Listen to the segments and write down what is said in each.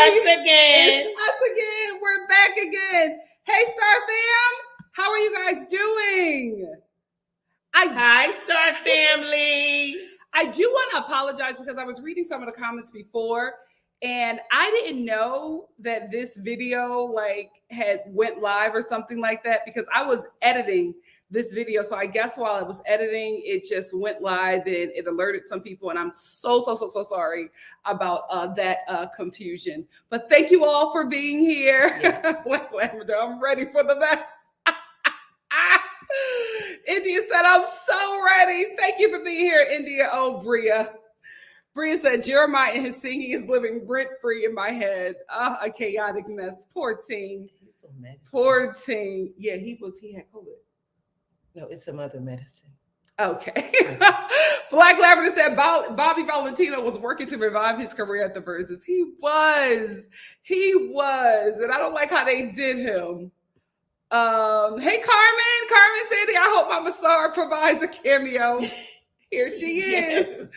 again. It's us again. We're back again. Hey, Star fam. How are you guys doing? Hi, Star family. I do want to apologize because I was reading some of the comments before and I didn't know that this video had went live or something like that because I was editing this video. So I guess while I was editing, it just went live and it alerted some people. And I'm so sorry about that confusion. But thank you all for being here. Yes. I'm ready for the best. India said, I'm so ready. Thank you for being here, India. Oh, Bria. Bria said, Jeremiah and his singing is living rent-free in my head. A chaotic mess. Poor teen. He's so mad. Poor teen. Yeah, he had COVID. No, it's some other medicine. Okay. Black Lavender said Bobby Valentino was working to revive his career at the VERZUZ. He was. And I don't like how they did him. Hey, Carmen Sandy, I hope Mama Star provides a cameo. Here she is. Yes.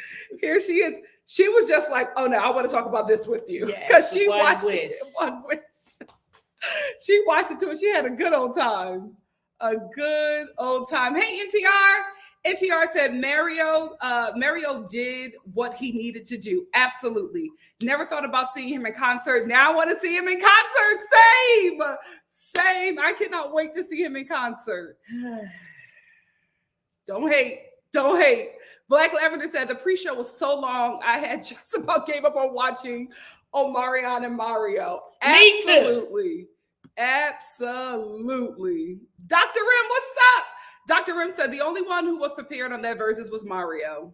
Here she is. She was just like, oh no, I want to talk about this with you. Because she watched it. She watched it too, and she had a good old time. A good old time. Hey, NTR said Mario did what he needed to do. Absolutely. Never thought about seeing him in concert. Now I want to see him in concert. Same. I cannot wait to see him in concert. Don't hate. Black Lavender said the pre-show was so long, I had just about gave up on watching Omarion and Mario. Absolutely. Absolutely. Dr. Rim, what's up? Dr. Rim said the only one who was prepared on that VERZUZ was Mario.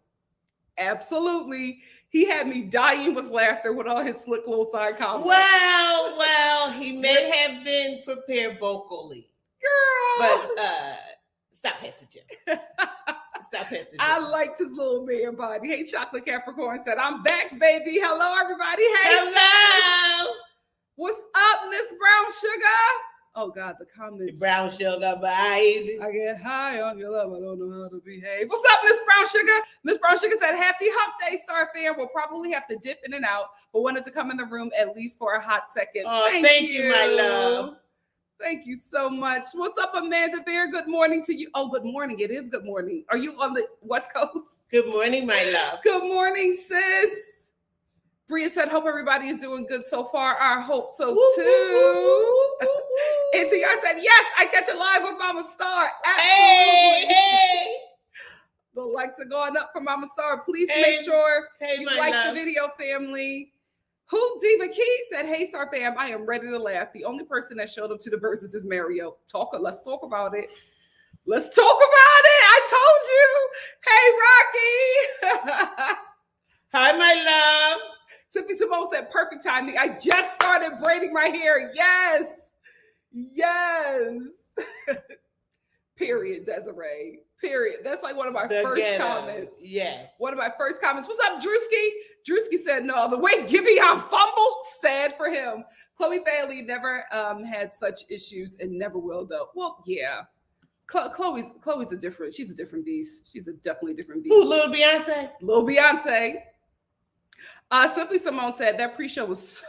Absolutely. He had me dying with laughter with all his slick little side comments. Well, he may have been prepared vocally. Girl. But stop hesitating. I liked his little man body. Hey, Chocolate Capricorn said, I'm back, baby. Hello, everybody. Hey, hello. What's up, Miss Brown Sugar? Oh, God, the comments. Brown Sugar, baby. I get high on your love. I don't know how to behave. What's up, Miss Brown Sugar? Miss Brown Sugar said, happy hump day, Star fan. We'll probably have to dip in and out, but wanted to come in the room at least for a hot second. Oh, thank you, my love. Thank you so much. What's up, Amanda Bear? Good morning to you. Oh, good morning. It is good morning. Are you on the West Coast? Good morning, my love. Good morning, sis. Bria said, hope everybody is doing good so far. I hope so too. NTR said, yes, I catch it live with Mama Star. Absolutely. Hey. The likes are going up for Mama Star. Please make sure you like the video, family. Who Diva Key said, hey, Star fam, I am ready to laugh. The only person that showed up to the VERZUZ is Mario. Let's talk about it. Let's talk about it. I told you. Hey, Rocky. Hi, my love. Tiffany Simone said, perfect timing. I just started braiding my hair. Yes. Period, Desiree. Period. That's like one of my first comments. Yes. One of my first comments. What's up, Drewski? Drewski said, no, the way Giveon fumbled, sad for him. Chloe Bailey never had such issues and never will, though. Well, yeah. Chloe's she's a different beast. She's a definitely different beast. Who, Little Beyonce? Little Beyonce. Simply Simone said that pre-show was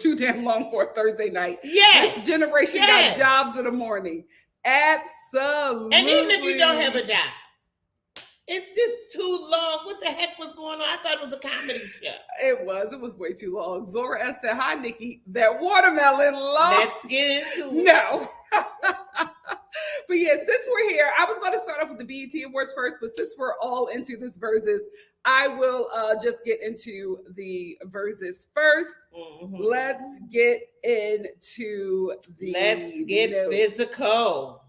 too damn long for a Thursday night. Yes. This generation got jobs in the morning. Absolutely. And even if you don't have a job, it's just too long. What the heck was going on? I thought it was a comedy show. It was way too long. Zora S said, hi, Nikki. That watermelon long. Let's get into it. No. But yeah, since we're here, I was going to start off with the BET Awards first, but since we're all into this VERZUZ, I will just get into the VERZUZ first. Mm-hmm. Let's get into the Let's get physical.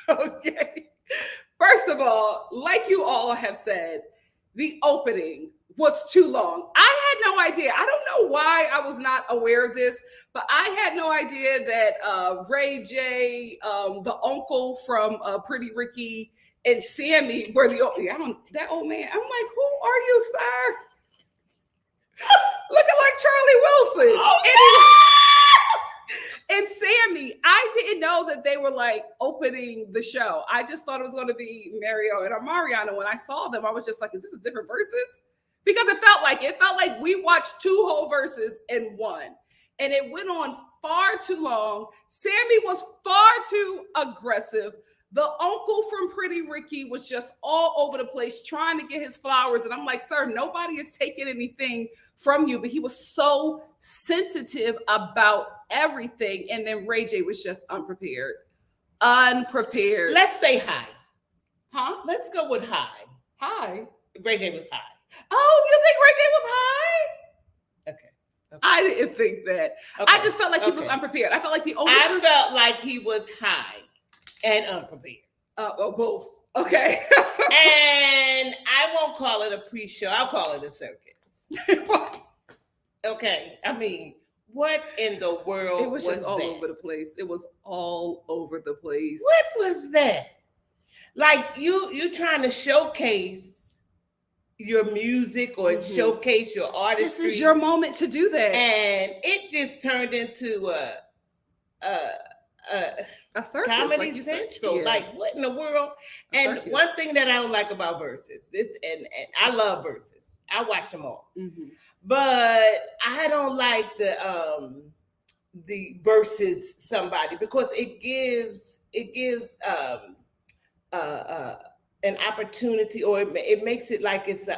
Okay. First of all, like you all have said, the opening was too long. I had no idea. I don't know why I was not aware of this, but I had no idea that Ray J, the uncle from Pretty Ricky, and Sammy were that old man. I'm like, who are you, sir? Looking like Charlie Wilson. Oh, And Sammy, I didn't know that they were like opening the show. I just thought it was going to be Mario and Omarion. And when I saw them, I was just like, is this a different VERZUZ? because it felt like it. It felt like we watched 2 whole verses in one. And it went on far too long. Sammy was far too aggressive. The uncle from Pretty Ricky was just all over the place trying to get his flowers. And I'm like, sir, nobody is taking anything from you. But he was so sensitive about everything. And then Ray J was just unprepared. Unprepared. Let's say hi. Huh? Let's go with hi. Hi. Ray J was high. Oh, you think Ray J was high? Okay. I didn't think that. Okay. I just felt like he was unprepared. I felt like the only I felt like he was high and unprepared. Both. Okay. And I won't call it a pre-show. I'll call it a circus. Okay. I mean, what in the world it was just all that? over the place. It was all over the place. What was that? Like you trying to showcase your music or showcase your artistry. This is your moment to do that. And it just turned into a circus, Comedy like you Central. said. Yeah. Like what in the world? And circus. one thing that I don't like about Versus, and I love Versus. I watch them all. But I don't like the versus somebody because it gives an opportunity, or it makes it like it's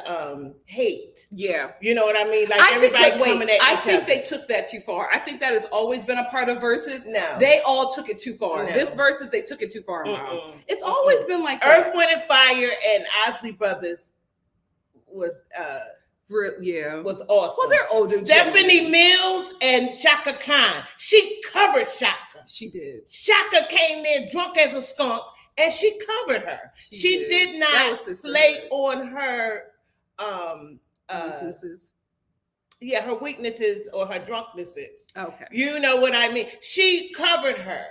hate. Yeah, you know what I mean. Like everybody coming at each I think other. they took that too far. I think that has always been a part of Versus. No, they all took it too far. No. This Versus, they took it too far. It's always been like that. Earth, Wind and Fire and Ozzy Brothers was was awesome. Well, they're older. Stephanie Mills and Shaka Khan. She covered Shaka. She did. Shaka came in drunk as a skunk, and she covered her. She did not play on her weaknesses. Yeah, her weaknesses or her drunknesses. Okay. You know what I mean? She covered her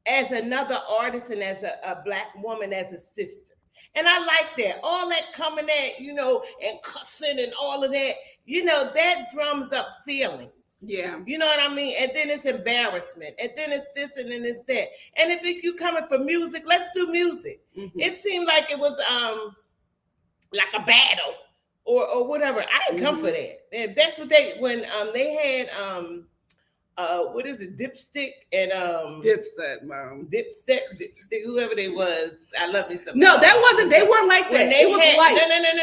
as another artist and as a Black woman, as a sister. And I like that. All that coming at, and cussing and all of that, that drums up feelings. Yeah. You know what I mean? And then it's embarrassment. And then it's this and then it's that. And if you coming for music, let's do music. It seemed like it was like a battle or whatever. I didn't come for that. And that's what when they had what is it, Dipstick and Dipset, Mom. Dipstick, whoever they was. I love me some. No, that wasn't. They weren't like that. It was like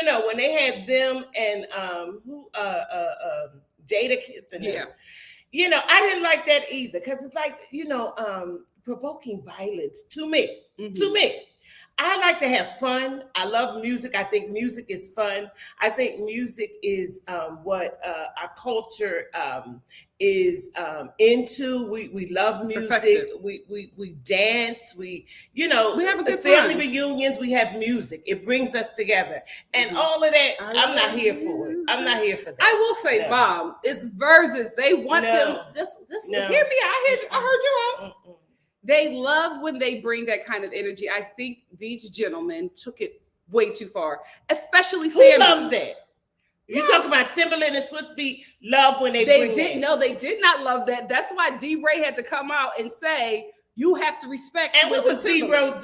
no. When they had them and Jada kissing them. Yeah. I didn't like that either because it's like provoking violence to me. To me. I like to have fun. I love music. I think music is fun. I think music is what our culture is into. We love music. We dance. We have a good family time. reunions. We have music. It brings us together. And all of that, I'm not here for it. I'm not here for that. I will say, Mom, it's Versus. They want them. Just hear me. I heard you out. They love when they bring that kind of energy. I think these gentlemen took it way too far, especially Sammy. Who loves that? You talking about Timberland and Swiss Beat love when they bring that. No, they did not love that. That's why D-Ray had to come out and say, you have to respect. And what was D-Ray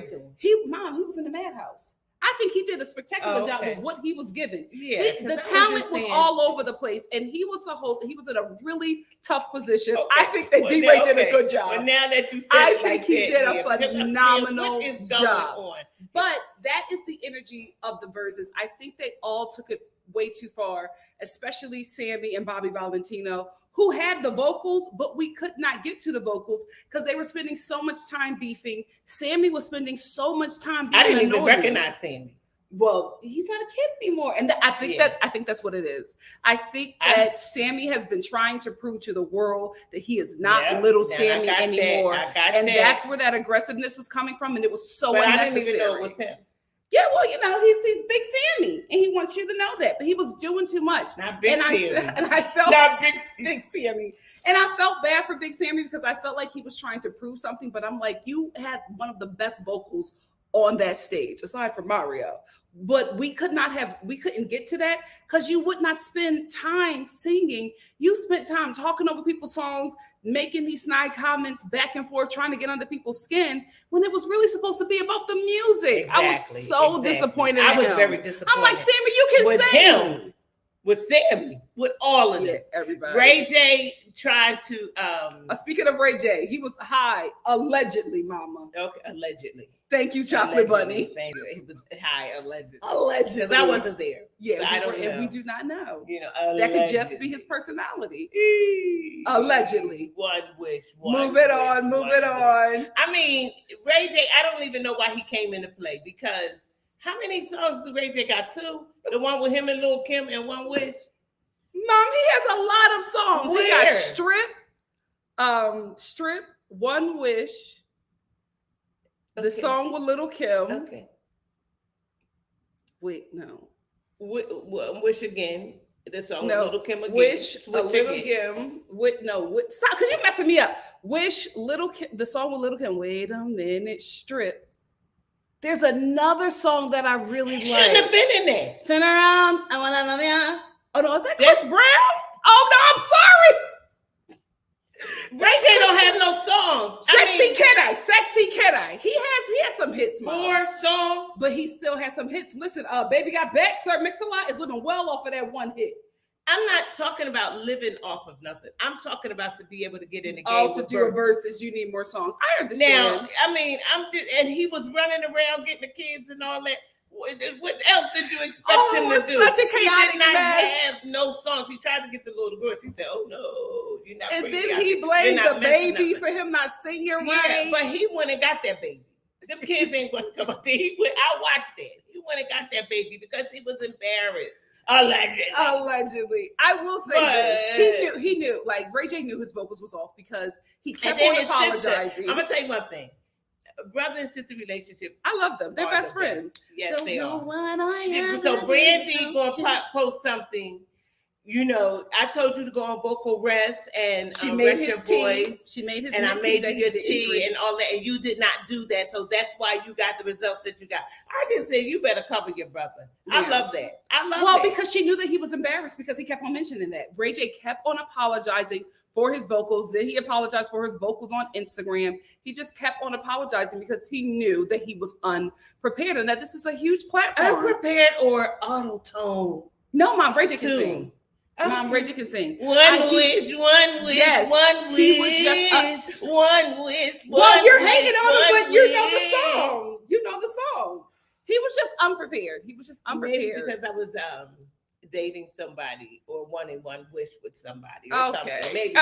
doing? He was in the madhouse. I think he did a spectacular job with what he was given. Yeah, the talent was all over the place, and he was the host, and he was in a really tough position. Okay. I think that D-Ray did a good job. Well, now that you said I it think he did a phenomenal job. On? But that is the energy of the Versus. I think they all took it way too far, especially Sammy and Bobby Valentino, who had the vocals, but we could not get to the vocals because they were spending so much time beefing. Sammy was spending so much time being I didn't even annoying. recognize Sammy. Well, he's not a kid anymore. And I think that's what it is. I think that Sammy has been trying to prove to the world that he is not little Sammy anymore. That's where that aggressiveness was coming from. And it was so unnecessary. I didn't even know it was him. Yeah, well, he's Big Sammy, and he wants you to know that. But he was doing too much. Not Big Sammy. And I felt not Big Sammy. And I felt bad for Big Sammy because I felt like he was trying to prove something. But I'm like, you had one of the best vocals on that stage, aside from Mario. But we couldn't get to that because you would not spend time singing. You spent time talking over people's songs, making these snide comments back and forth, trying to get under people's skin when it was really supposed to be about the music. Exactly, I was so disappointed. I was him. very disappointed. I'm like, Sammy, you can with sing. Him, with Sammy, with all of them. Everybody. Ray J tried to speaking of Ray J, he was high, allegedly, mama. Okay, allegedly. Thank you, Chocolate Bunny. Thank you. He was high, allegedly. Allegedly. Because I wasn't there. Yeah, so I don't know. And we do not know. You know, that could just be his personality. Allegedly. One wish. Move it on. I mean, Ray J, I don't even know why he came into play, because how many songs do Ray J got? 2? The one with him and Lil' Kim and One Wish? Mom, he has a lot of songs. Where? He got Strip, One Wish, the song with Lil' Kim. Okay. Wait, no. Wish again. The song with Lil' Kim again. Wish, Lil' Kim. Stop, because you're messing me up. Wish, Lil' Kim, the song with Lil' Kim. Wait a minute, Strip. There's another song that I really like. Shouldn't have been in there. Turn around. I want to love ya. Oh, no, is that Chris Brown? Oh, no, I'm sorry. Ray J don't have no songs. Sexy Can I? He has some hits, Mom. 4 songs. But he still has some hits. Listen, Baby Got Back, Sir Mix-a-Lot is living well off of that one hit. I'm not talking about living off of nothing. I'm talking about to be able to get in the game. To do a versus, you need more songs. I understand. Now, I mean, and he was running around getting the kids and all that. What else did you expect him to do? Such a chaotic He did not mess. have no songs. He tried to get the little girl. She said, "Oh no, you're not." And bringing then out he the- blamed you're not the messing baby up." for him not singing Yeah, right. but he went and got that baby. Them kids ain't going to come up there. I watched that. He went and got that baby because he was embarrassed. Allegedly. I will say this. He knew, like Ray J knew his vocals was off because he kept on apologizing. I'm going to tell you one thing. Brother and sister relationship. I love them. They're best friends. Yes, Don't they know are. what I am So Brandy going to post something. You know, I told you to go on vocal rest and she made rest his your tea. voice. She made his and I made you your tea injury. and all that, and you did not do that. So that's why you got the results that you got. I just said you better cover your brother. Yeah. I love that. Well, because she knew that he was embarrassed because he kept on mentioning that. Ray J kept on apologizing for his vocals. Then he apologized for his vocals on Instagram. He just kept on apologizing because he knew that he was unprepared and that this is a huge platform. Unprepared or auto-tone? No, Mom, Ray J can sing. Mom, Ray J can sing. One wish, yes. one wish. He was just one wish. Well, you're hating on him, but you know the song. You know the song. He was just unprepared. Maybe because I was dating somebody or wanting one wish with somebody or something. Maybe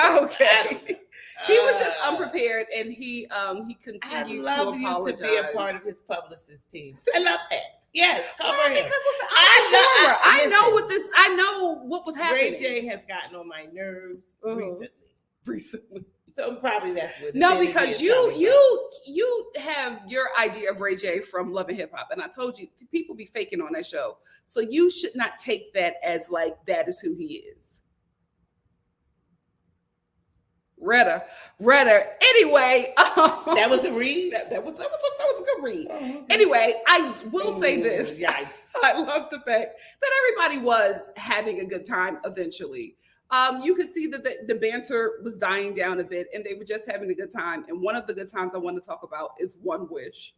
He was just unprepared, and he continued to apologize. I love you to be a part of his publicist team. I love that. Yes, cover him. Because listen, I know what was happening. Ray J has gotten on my nerves recently. So probably that's what. No, because you have your idea of Ray J from Love and Hip Hop, and I told you people be faking on that show, so you should not take that as like that is who he is. Redder. Anyway, that was a read. That was a good read. Oh, okay. Anyway, I will say this. I love the fact that everybody was having a good time eventually. You could see that the banter was dying down a bit, and they were just having a good time. And one of the good times I want to talk about is One Wish.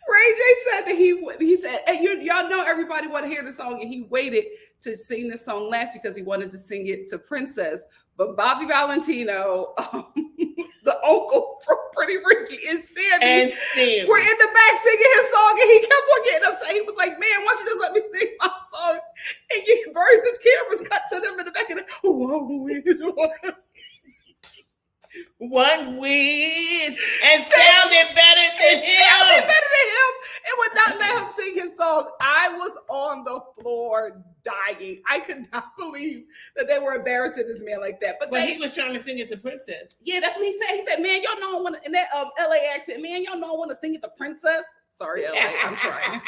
Ray J said that he said, and y'all know everybody want to hear the song, and he waited to sing the song last because he wanted to sing it to Princess. But Bobby Valentino, the uncle from Pretty Ricky, and Sammy were in the back singing his song, and he kept on getting upset. He was like, "Man, why don't you just let me sing my song?" And Versus cameras cut to them in the back, and one wish and sounded better than him. And would not let him sing his song. I was on the floor dying. I could not believe that they were embarrassing this man like that. But he was trying to sing it to Princess. Yeah, that's what he said. He said, "Man, y'all know I want to," in that LA accent, "Man, y'all know I want to sing it to Princess." Sorry, LA. I'm trying.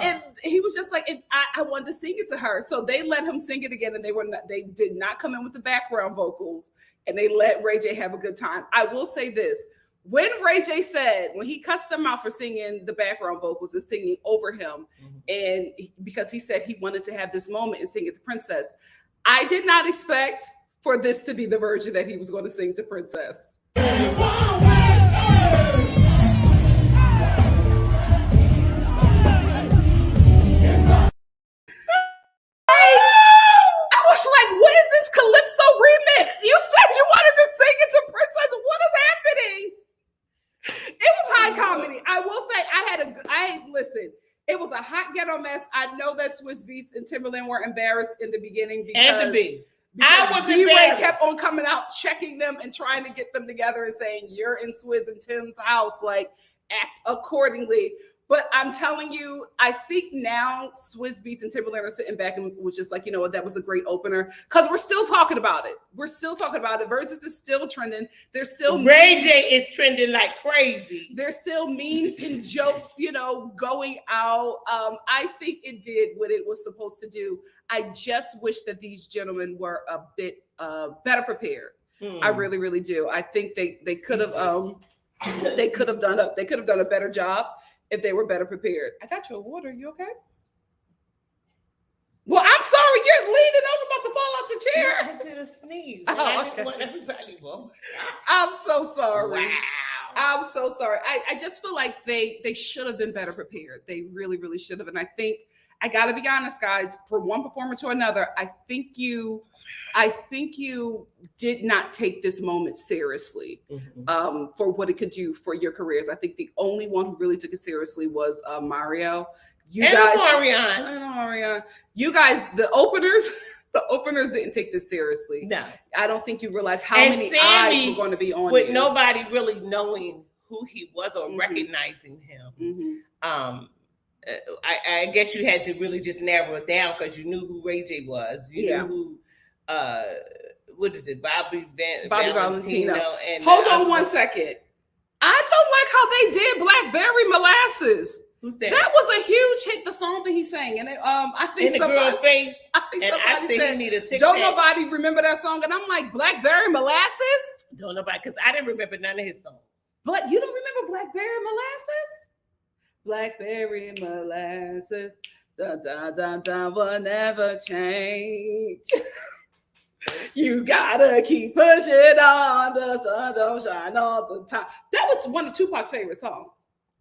And he was just like, and I wanted to sing it to her. So they let him sing it again, and they did not come in with the background vocals. and they let Ray J have a good time. I will say this. When Ray J said, when he cussed them out for singing the background vocals and singing over him, and because he said he wanted to have this moment and sing it to Princess, I did not expect for this to be the version that he was going to sing to Princess. What is this Calypso remix? You said you wanted to sing it to Princess. What is happening? It was high comedy. I will say listen, it was a hot ghetto mess. I know that Swizz Beatz and Timberland were embarrassed in the beginning because D-Ray kept on coming out, checking them and trying to get them together and saying, you're in Swizz and Tim's house, like act accordingly. But I'm telling you, I think now Swizz Beatz and Timberland are sitting back and was just like, you know what, that was a great opener. Because we're still talking about it. We're still talking about it. VERZUZ is still trending. There's still Ray J is trending like crazy. There's still memes and jokes, going out. I think it did what it was supposed to do. I just wish that these gentlemen were a bit better prepared. I really, really do. I think they could have done a better job if they were better prepared. I got your water. You okay? Well, I'm sorry. You're leaning over, about to fall out the chair. I did a sneeze. Oh, I didn't want everybody to. I'm so sorry. Wow. I'm so sorry. I just feel like they should have been better prepared. They really, really should have. And I think I got to be honest, guys. For one performer to another, I think you did not take this moment seriously for what it could do for your careers. I think the only one who really took it seriously was Mario. Omarion. You guys, the openers didn't take this seriously. No. I don't think you realize how many eyes were going to be on with you. nobody really knowing who he was or recognizing him. I guess you had to really just narrow it down because you knew who Ray J was. You knew who what is it, Bobby Valentino. And hold on one second. I don't like how they did Blackberry Molasses. Who said that was a huge hit, the song that he sang. And I think in the girl face. I think and somebody I said said, he need a TikTok. Don't nobody remember that song? And I'm like, Blackberry Molasses? Don't nobody, because I didn't remember none of his songs. But you don't remember Blackberry Molasses? Blackberry Molasses, will never change. You gotta keep pushing on, the sun don't shine all the time. That was one of Tupac's favorite songs.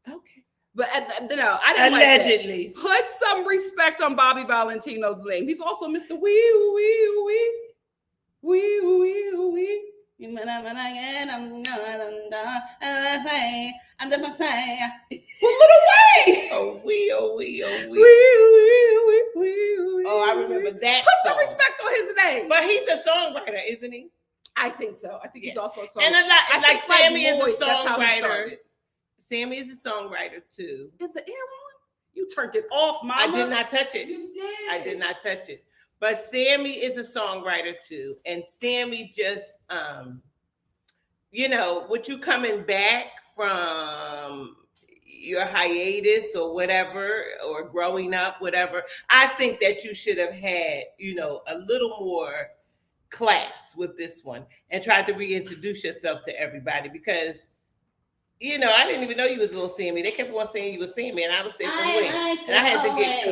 Okay. But I didn't allegedly like that. Put some respect on Bobby Valentino's name. He's also Mr. Wee Wee Wee Wee Wee Wee. Put a little way. Oh wee. Oh, I remember that. Put some song. respect on his name. But he's a songwriter, isn't he? I think so. I think he's also a songwriter. And like Sammy is a songwriter. Sammy is a songwriter too. Is the air on? You turned it off, Mama. I did not touch it. You did. I did not touch it. But Sammy is a songwriter too. And Sammy just, with you coming back from your hiatus or whatever, or growing up, whatever, I think that you should have had, a little more class with this one and tried to reintroduce yourself to everybody because, I didn't even know you was little Sammy. They kept on saying you was Sammy, and I was saying, and I had to get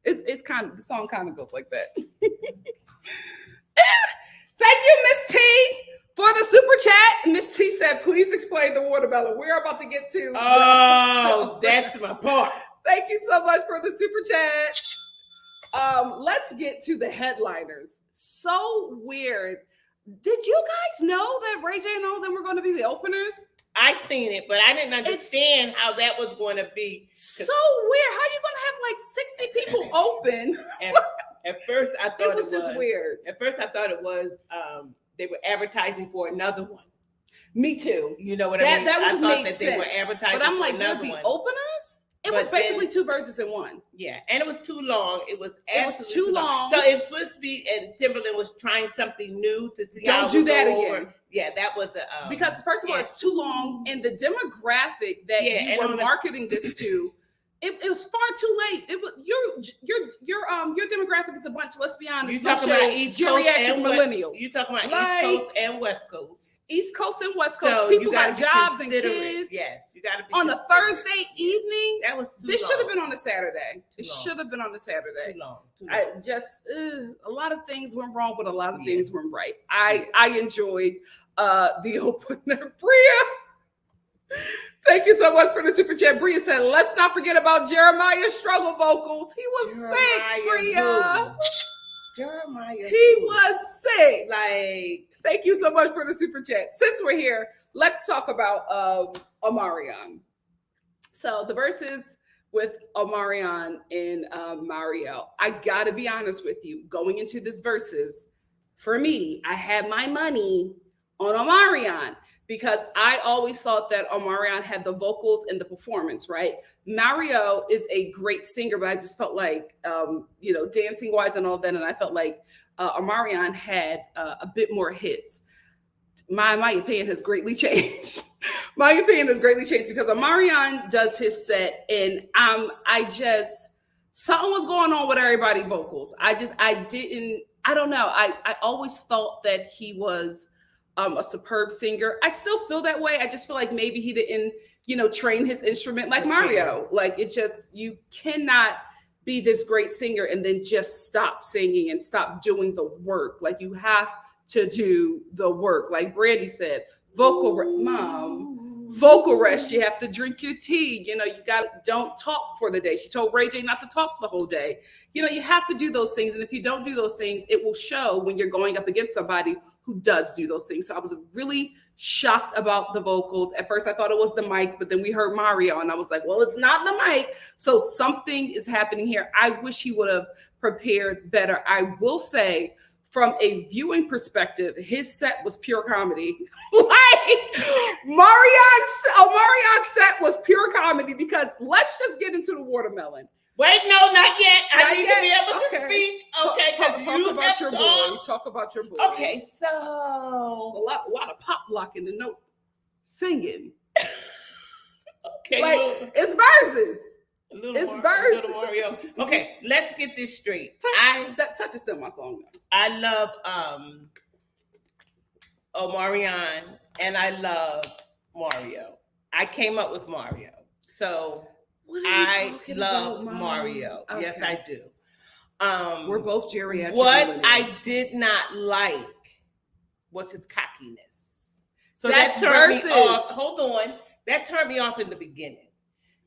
it's kind of, the song kind of goes like that. Thank you, Miss T, for the super chat. Miss T said, please explain the watermelon. We're about to get to. Oh, that's my part. Thank you so much for the super chat. Let's get to the headliners. So weird. Did you guys know that Ray J and all of them were going to be the openers? I seen it, but I didn't understand how that was going to be. So weird. How are you going to have like 60 people open? At first, I thought it was just weird. At first, I thought it was they were advertising for another one. Me too. You know what I mean? That would I thought make that sense. they were advertising but I'm for like, another the one. Openers? It was basically two verses in one. Yeah, and it was too long. It was too long. So if Swizz Beatz and Timberland was trying something new to see don't do that again. Yeah, that was because first of all, it's too long, and the demographic that you were marketing this to It was far too late. It was your demographic is a bunch. Let's be honest. You talking about East Coast and millennials. You talking about like, East Coast and West Coast. East Coast and West Coast. So people got jobs and kids. Yes, you got to be on a Thursday evening. That was too This long. should have been on a Saturday. It should have been on a Saturday. Too long. I just a lot of things went wrong, but a lot of things went right. I enjoyed the opener. Bria. Thank you so much for the super chat. Bria said, let's not forget about Jeremiah's struggle vocals. He was sick, Bria. Jeremiah. He was sick. Like, thank you so much for the super chat. Since we're here, let's talk about Omarion. So the verses with Omarion and Mario. I gotta be honest with you. Going into this verses, for me, I had my money on Omarion, because I always thought that Omarion had the vocals and the performance, right? Mario is a great singer, but I just felt like, dancing wise and all that. And I felt like Omarion had a bit more hits. My opinion has greatly changed. My opinion has greatly changed because Omarion does his set, and something was going on with everybody's vocals. I don't know. I always thought that he was a superb singer. I still feel that way. I just feel like maybe he didn't, train his instrument like Mario. Like, it just, you cannot be this great singer and then just stop singing and stop doing the work. Like, you have to do the work. Like Brandy said, vocal rest. You have to drink your tea. You don't talk for the day. She told Ray J not to talk the whole day. You have to do those things. And if you don't do those things, it will show when you're going up against somebody who does do those things. So I was really shocked about the vocals. At first I thought it was the mic, but then we heard Mario and I was like, well, it's not the mic. So something is happening here. I wish he would have prepared better. I will say, from a viewing perspective, his set was pure comedy. Like, Omarion's set was pure comedy, because let's just get into the watermelon. Wait, no, not yet. I need to be able to speak. Okay, because talk about your boy. Talk about your boy. Okay, so a lot of pop lock in the note, singing. Okay, like it's verses. It's verses. Little Mario. Okay, let's get this straight. Touch is still my song now. I love Omarion and I love Mario. I came up with Mario, so. I love Mario. Okay. Yes, I do. We're both geriatric. What I did not like was his cockiness. So that turned me off. Hold on. That turned me off in the beginning.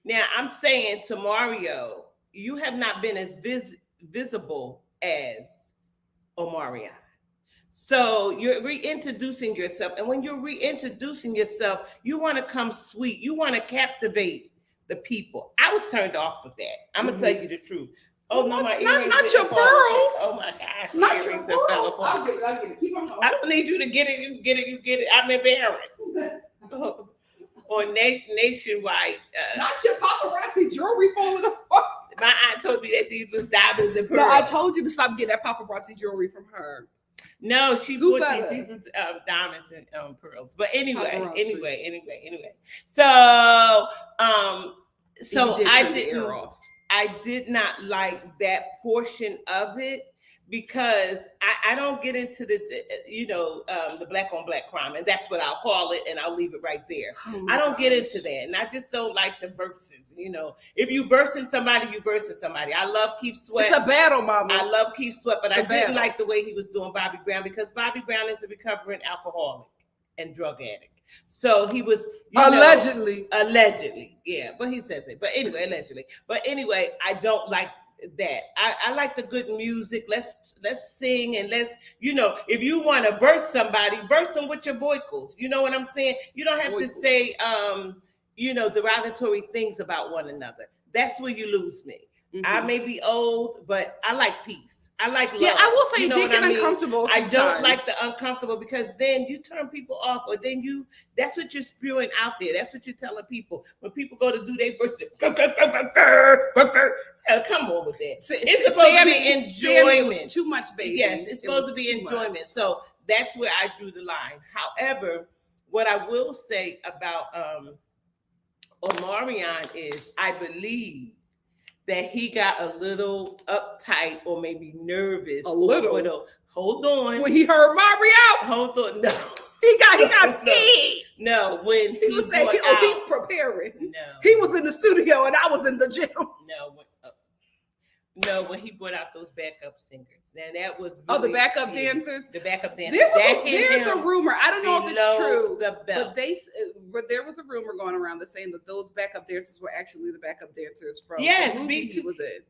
Now, I'm saying to Mario, you have not been as visible as Omarion. So you're reintroducing yourself. And when you're reintroducing yourself, you want to come sweet. You want to captivate the people. I was turned off with that. I'm gonna tell you the truth. Oh no, my earrings. Not your pearls. Oh my gosh, my earrings that fell apart. I'll get it. Keep on going. I don't need you to get it. You get it. I'm embarrassed. Or nationwide. Not your paparazzi jewelry falling apart. My aunt told me that these was diamonds and pearls. No, I told you to stop getting that paparazzi jewelry from her. No, she bought these was diamonds and pearls. But anyway. So I did not like that portion of it, because I don't get into the black on black crime, and that's what I'll call it, and I'll leave it right there. I don't get into that, and I just don't like the verses. If you versing somebody, you versing somebody. I love Keith Sweat. It's a battle, mama. I love Keith Sweat, but I didn't like the way he was doing Bobby Brown, because Bobby Brown is a recovering alcoholic and drug addict. So he was allegedly, yeah, but he says it. But anyway, allegedly. But anyway, I don't like that. I like the good music. Let's sing, and let's, if you want to verse somebody, verse them with your vocals. You know what I'm saying? You don't have to say derogatory things about one another. That's where you lose me. Mm-hmm. I may be old, but I like peace. I like love. Yeah, I will say it did get uncomfortable. I don't like the uncomfortable, because then you turn people off, or then that's what you're spewing out there. That's what you're telling people. When people go to do their verse, come on with that. It's supposed to be enjoyment. It was too much, baby. Yes, it's supposed to be enjoyment. Much. So that's where I drew the line. However, what I will say about Omarion is, I believe, that he got a little uptight or maybe nervous. A little. Hold on. When he heard Mario, Hold on. No. he got scared. No, when He was saying, he's preparing. No. He was in the studio and I was in the gym. No, when he brought out those backup singers. And that was really, the backup dancers? The backup dancers. There's a rumor. I don't know if it's true. But there was a rumor going around that saying that those backup dancers were actually the backup dancers from the movie he was in.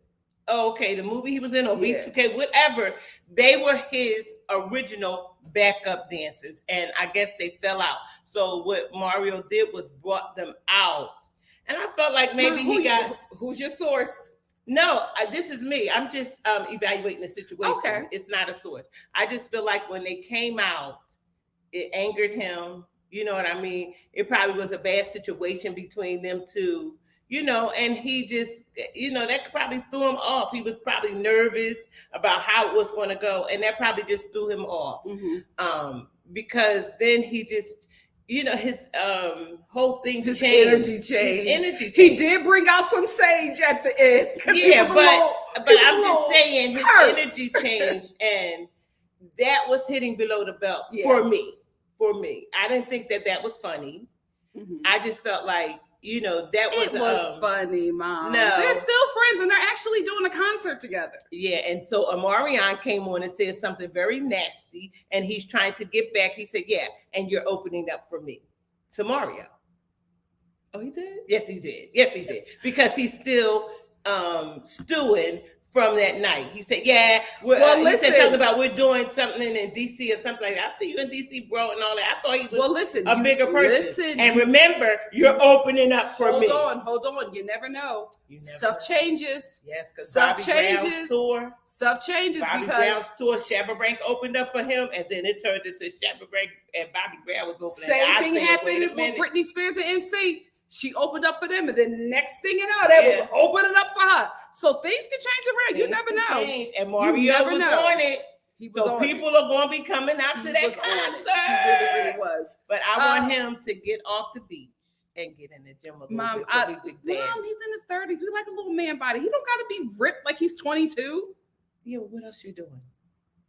Oh, okay, the movie he was in, or B2K, whatever. They were his original backup dancers. And I guess they fell out. So what Mario did was brought them out. And I felt like maybe Who's your source? No, this is me. I'm just evaluating the situation. Okay. It's not a source. I just feel like when they came out, it angered him. You know what I mean? It probably was a bad situation between them two, and he just, that probably threw him off. He was probably nervous about how it was going to go. And that probably just threw him off. Mm-hmm. Because then he just, his whole thing his changed. Energy changed. He did bring out some sage at the end. Yeah, but I'm just saying his energy changed, and that was hitting below the belt for me. I didn't think that was funny. Mm-hmm. I just felt like, that was funny, Mom. No, they're still friends, and they're actually doing a concert together. Yeah, and so Omarion came on and said something very nasty, and he's trying to get back. He said, "Yeah, and you're opening up for me to Mario." Oh, he did? Yes, he did. Because he's still stewing from that night. He said, "Yeah." He said something about we're doing something in DC or something like that. I see you in DC, bro, and all that. I thought he was a bigger person. And remember, you're opening up for me. Hold on. You never know. Stuff changes. Yes, because stuff changes. Stuff changes Bobby Brown's tour, Shabba Rank opened up for him, and then it turned into Shabba Rank and Bobby Brown was opening. Same thing happened with Britney Spears and NSYNC. She opened up for them, and then next thing you know, they was opening up for her. So things can change around. You never know. And Mario was on it. So people are going to be coming out to that concert. He really was. But I want him to get off the beach and get in the gym a little bit. Mom, he's in his 30s. We like a little man body. He don't got to be ripped like he's 22. Yeah, what else you doing?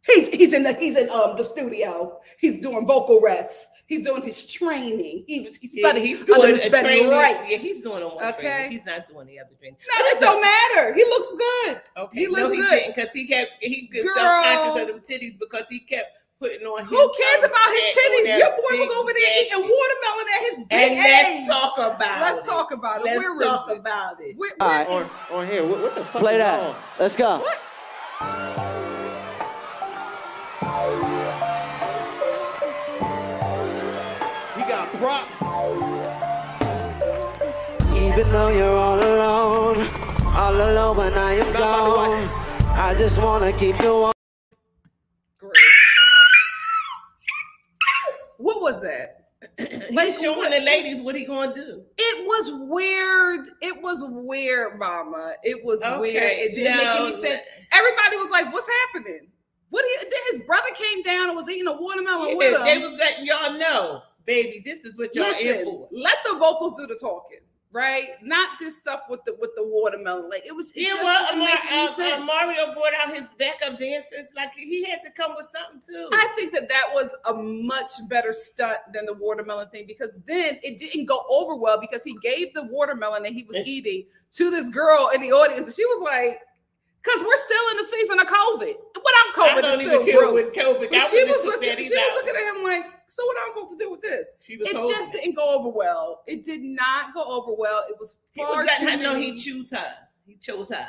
He's in the studio. He's doing vocal rests. He's doing his training. He's studying. He's doing his training. Right. Yeah, he's doing one training. He's not doing the other training. No, it don't matter. He looks good. Okay. He looks good. Because he got self-conscious of them titties because he kept putting on his. Who cares about his titties? Your boy was over there eating watermelon at his big age. Let's talk about it. Let's talk about it. Let's talk about it. All right. On here. What the fuck? Play that. Let's go. What? He got props. Even though you're all alone when I am gone, I just wanna keep you on. Great. What was that? He's showing the ladies what he gonna do. It was weird, Mama. It was weird. It didn't make any sense. Everybody was like, "What's happening?" Then his brother came down and was eating a watermelon with him. They was letting y'all know, baby, this is what y'all in for. Let the vocals do the talking, right? Not this stuff with the watermelon. Like it didn't make any sense. Mario brought out his backup dancers. Like he had to come with something too. I think that was a much better stunt than the watermelon thing because then it didn't go over well because he gave the watermelon that he was eating to this girl in the audience, and she was like. Because we're still in the season of COVID. Without COVID, it's still gross. With COVID. But she was looking at him like, so what am I supposed to do with this? It just didn't go over well. It did not go over well. It was far too many. No, he chose her. He chose her.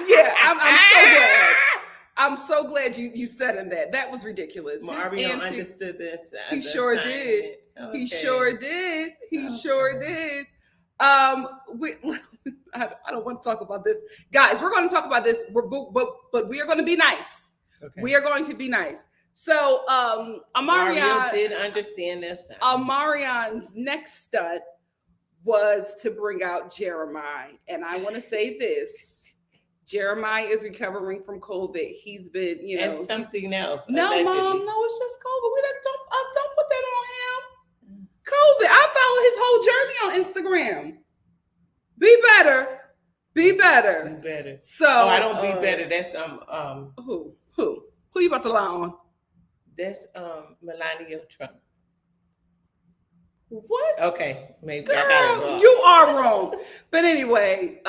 Yeah, I'm so glad. I'm so glad you said in that. That was ridiculous. Mario understood this. He sure did. Okay. He sure did. I don't want to talk about this. Guys, we're going to talk about this, but we are going to be nice. Okay. We are going to be nice. So Omarion did understand this. Omarion's next stunt was to bring out Jeremiah. And I want to say this. Jeremiah is recovering from COVID. He's been, and something else. No, allegedly. Mom, no, it's just COVID. We don't put that on him. COVID. I follow his whole journey on Instagram. Be better. Be better. Do better. So I don't be better. That's who you about to lie on? That's Melania Trump. What? Okay, maybe Girl, I got it wrong. you are wrong. But anyway,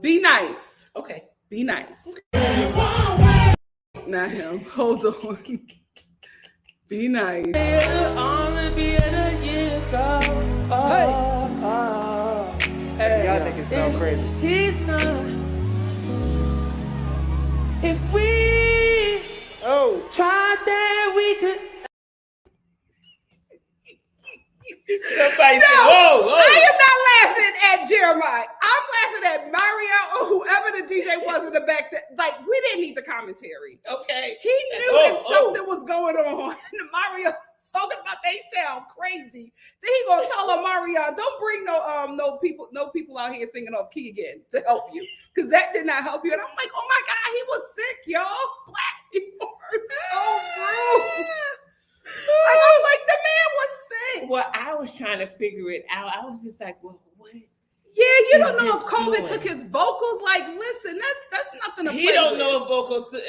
be nice. Okay. Be nice. Not him. Hold on. Be nice. Y'all niggas so crazy. He's not. If we tried that, we could. Somebody said, whoa. I am not laughing at Jeremiah. I'm laughing at Mario or whoever the DJ was in the back. Like, we didn't need the commentary. Okay. He knew that something was going on. And Mario talking about they sound crazy. Then he gonna tell Omarion, don't bring no people out here singing off key again to help you, because that did not help you. And I'm like, oh my God, he was sick, y'all. Black people are so rude. Like, I'm like, the man was sick. Well, I was trying to figure it out. I was just like, well, what? Yeah, you don't know He's if COVID doing? took his vocals. Like, listen, that's nothing to play He don't with. know if COVID took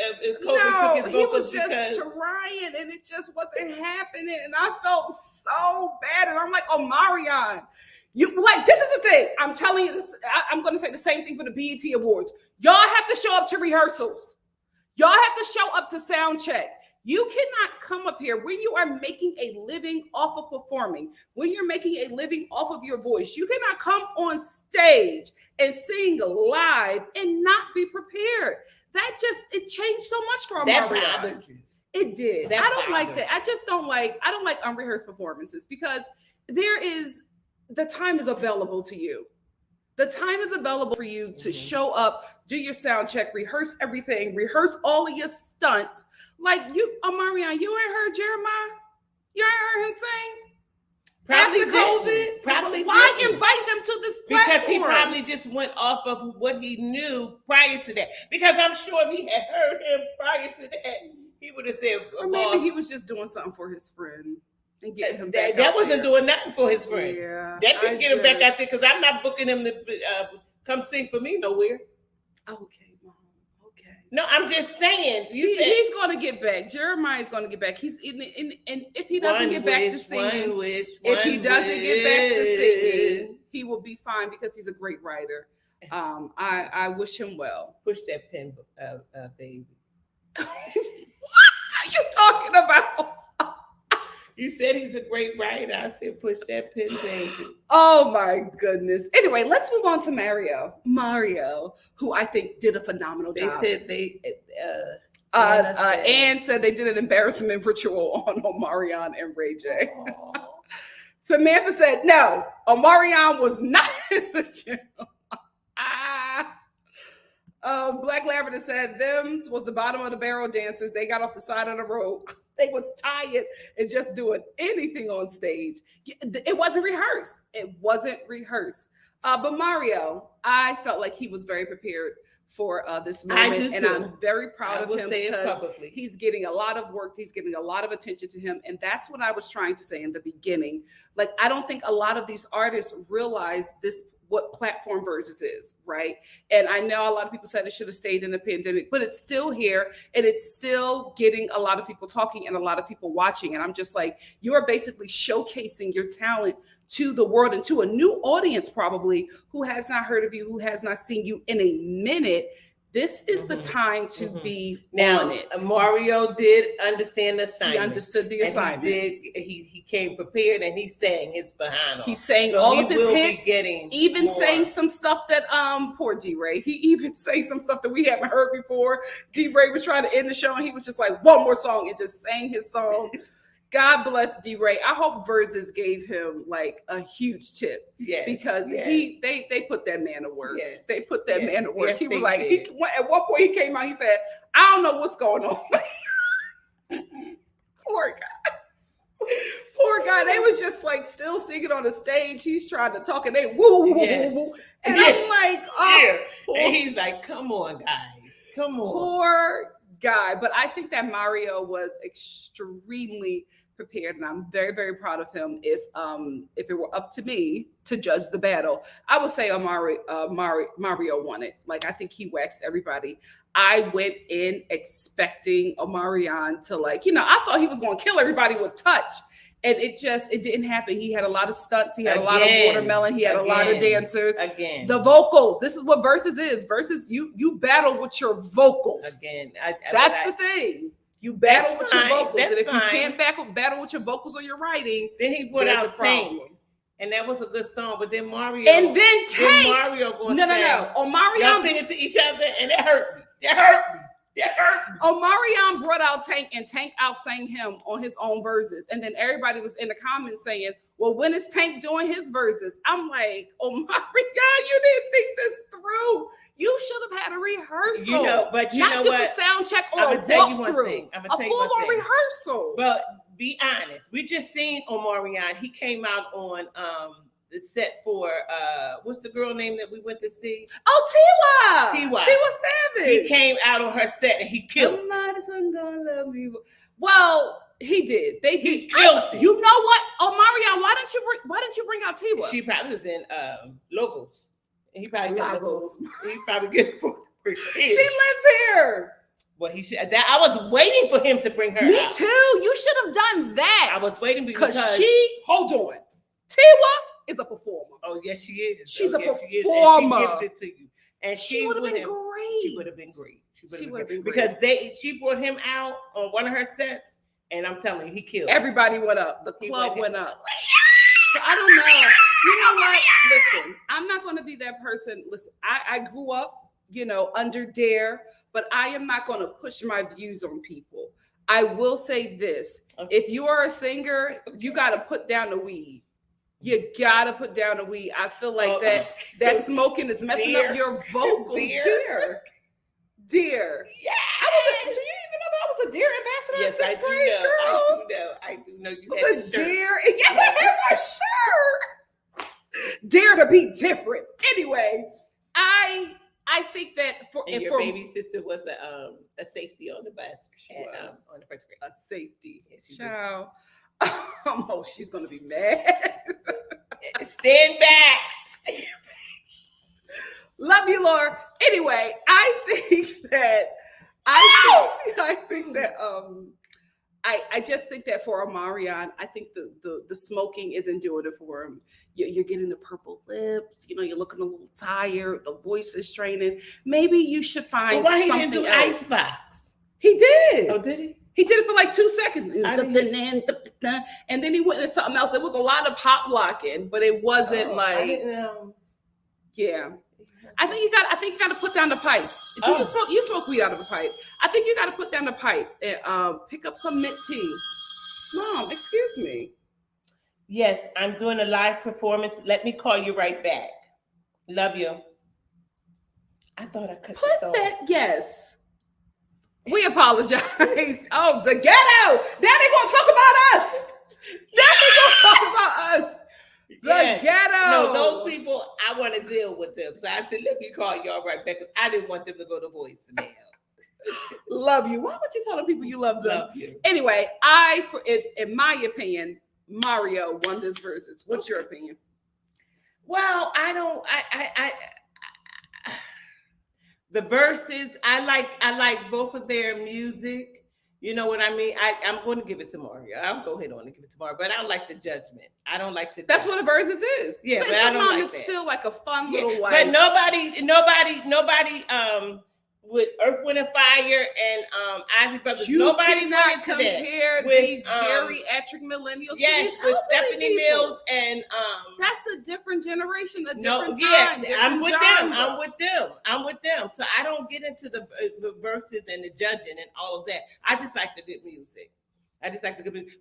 his he vocals was just trying, and it just wasn't happening. And I felt so bad. And I'm like, oh, Omarion, you like, this is the thing. I'm telling you this. I'm going to say the same thing for the BET Awards. Y'all have to show up to rehearsals. Y'all have to show up to sound check. You cannot come up here when you are making a living off of performing, when you're making a living off of your voice. You cannot come on stage and sing live and not be prepared. It changed so much for That Omarion. bothered you. It did. That I don't like bothered. that. I don't like unrehearsed performances, because the time is available to you. The time is available for you to show up, do your sound check, rehearse everything, rehearse all of your stunts. Like Omarion, you ain't heard Jeremiah? You ain't heard him sing? Probably After didn't. COVID? Probably Why didn't. invite him to this platform? Because he probably just went off of what he knew prior to that. Because I'm sure if he had heard him prior to that, he would have said, Or maybe he was just doing something for his friend and getting him back that out wasn't there. doing nothing for his friend. Yeah, That didn't get him back out there, because I'm not booking him to come sing for me nowhere. Okay, Mom. Okay. No, I'm just saying. He's going to get back. Jeremiah's going to get back. He's and if he doesn't get back to singing, if he doesn't get back to singing, he will be fine, because he's a great writer. I wish him well. Push that pen, baby. What are you talking about? You said he's a great writer. I said, push that pen, baby. Oh my goodness. Anyway, let's move on to Mario, who I think did a phenomenal job. They said Ann said they did an embarrassment ritual on Omarion and Ray J. Samantha said, no, Omarion was not in the gym. Black Lavender said, them's was the bottom of the barrel dancers. They got off the side of the road. They was tired and just doing anything on stage. It wasn't rehearsed. But Mario, I felt like he was very prepared for this moment. And I'm very proud of him, because he's getting a lot of work. He's getting a lot of attention to him. And that's what I was trying to say in the beginning. Like, I don't think a lot of these artists realize what platform VERZUZ is, right? And I know a lot of people said it should have stayed in the pandemic, but it's still here, and it's still getting a lot of people talking and a lot of people watching. And I'm just like, you are basically showcasing your talent to the world and to a new audience, probably, who has not heard of you, who has not seen you in a minute. This is the time to be on it. Mario did understand the assignment. He understood the assignment. He came prepared, and he sang his behind off. He sang all of his hits, even more. sang some stuff that poor D-Ray. He even sang some stuff that we haven't heard before. D-Ray was trying to end the show, and he was just like, one more song, and just sang his song. God bless D-Ray. I hope VERZUZ gave him like a huge tip. Yeah, because they put that man to work. Yes. They put that man to work. Yes, He was they like, did. at one point he came out, he said, I don't know what's going on. Poor guy. Poor guy. They was just like still singing on the stage. He's trying to talk, and they woo, woo, Yes. woo, woo. And I'm like, oh, And he's like, come on, guys. Come on. poor guy. But I think that Mario was extremely prepared, and I'm very, very proud of him. If it were up to me to judge the battle, I would say Mario won it. Like, I think he waxed everybody. I went in expecting Omarion to, like, you know, I thought he was going to kill everybody with touch. And it didn't happen. He had a lot of stunts. He had a lot of watermelon. He had a lot of dancers. The vocals. This is what Versus is. Versus, you battle with your vocals. That's the thing. You battle with your vocals. And if you can't battle with your vocals or your writing, then he put out Tank. And that was a good song. But then Mario. And then Tank. Mario goes No. Omarion. Y'all sing it to each other, and it hurt me. It hurt me. Omarion brought out Tank, and Tank outsang him on his own verses. And then everybody was in the comments saying, well, when is Tank doing his verses? I'm like, Omarion, you didn't think this through. You should have had a rehearsal. You know, but you not know just what? a sound check or I'm a gonna tell you one walkthrough. thing. I'm a gonna tell you one full-on thing. rehearsal. But be honest. We just seen Omarion. He came out on the set for what's the girl name that we went to see? Oh, Tiwa Savage. He came out on her set and he killed. Somebody's gonna love me. Well, he did. They did. He killed it. You know what? Omarion, why didn't you bring out Tiwa? She probably was in Logos. And he probably got Logos. He probably good for her. She lives here. Well, he should. I was waiting for him to bring her. Me out. too. You should have done that. I was waiting because hold on. Tiwa is a performer. Oh yes, she is. She's a performer. She gives it to you, and she would have been great. She would have been great. Because she brought him out on one of her sets, and I'm telling you, he killed. Everybody went up. The club went up. So I don't know. You know what? Listen, I'm not going to be that person. Listen, I grew up, you know, under Dare, but I am not going to push my views on people. I will say this: if you are a singer, you got to put down the weed. You gotta put down the weed. I feel like that smoking is messing up your vocals, dear. Yeah. Do you even know that I was a Dear ambassador in sixth grade, girl? I do know. You was had a Dear. Yes, I had my shirt. Dare to be different. Anyway, I think that for your baby sister was a safety on the bus on the first grade. A safety. Yeah, Oh, she's gonna be mad. Stand back. Love you, Laura. Anyway, I just think that for Omarion, I think the smoking isn't doing it for him. You're getting the purple lips. You know, you're looking a little tired. The voice is straining. Maybe you should find something else. He didn't do Icebox? He did. Oh, did he? He did it for like 2 seconds. And then he went into something else. It was a lot of pop locking, but it wasn't yeah. I think you got to put down the pipe. You smoke weed out of a pipe. I think you got to put down the pipe and pick up some mint tea. Mom, excuse me. Yes, I'm doing a live performance. Let me call you right back. Love you. I thought I cut this off. Yes. We apologize. Oh, the ghetto. Now they're going to talk about us. The ghetto. No, those people, I want to deal with them. So I said, let me call y'all right back because I didn't want them to go to voicemail. Love you. Why would you tell the people you love them? Love you. Anyway, in my opinion, Mario won this versus. What's your opinion? Well, the verses, I like both of their music. You know what I mean? I'm going to give it to Mario. I'll go ahead on and give it to Mario, but I don't like the judgment. I don't like the. That's what a versus is. Yeah, but I don't like it's that. still like a fun little like. But nobody with Earth, Wind and Fire and Ozzy Brothers. Nobody cannot compare these geriatric millennials. Yes, with Stephanie Mills and that's a different generation, a different time. Yeah, I'm with them. So I don't get into the verses and the judging and all of that. I just like the good music.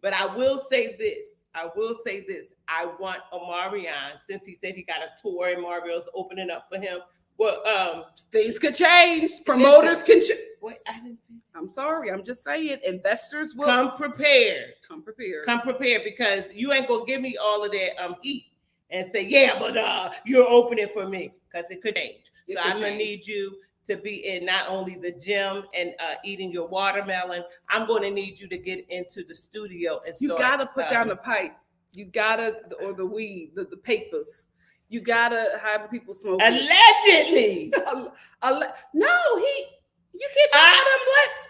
But I will say this. I want Omarion, since he said he got a tour and Mario's opening up for him. Well, things could change. Promoters can change. Wait, I'm sorry. I'm just saying. Investors will come prepared. Come prepared because you ain't gonna give me all of that heat and say, yeah, but you're opening for me because it could change. I'm gonna need you to be in not only the gym and eating your watermelon. I'm going to need you to get into the studio and You start. gotta put down the pipe. You gotta, or the weed, the papers. You gotta have people smoke. Allegedly. No, you can't talk about them lips.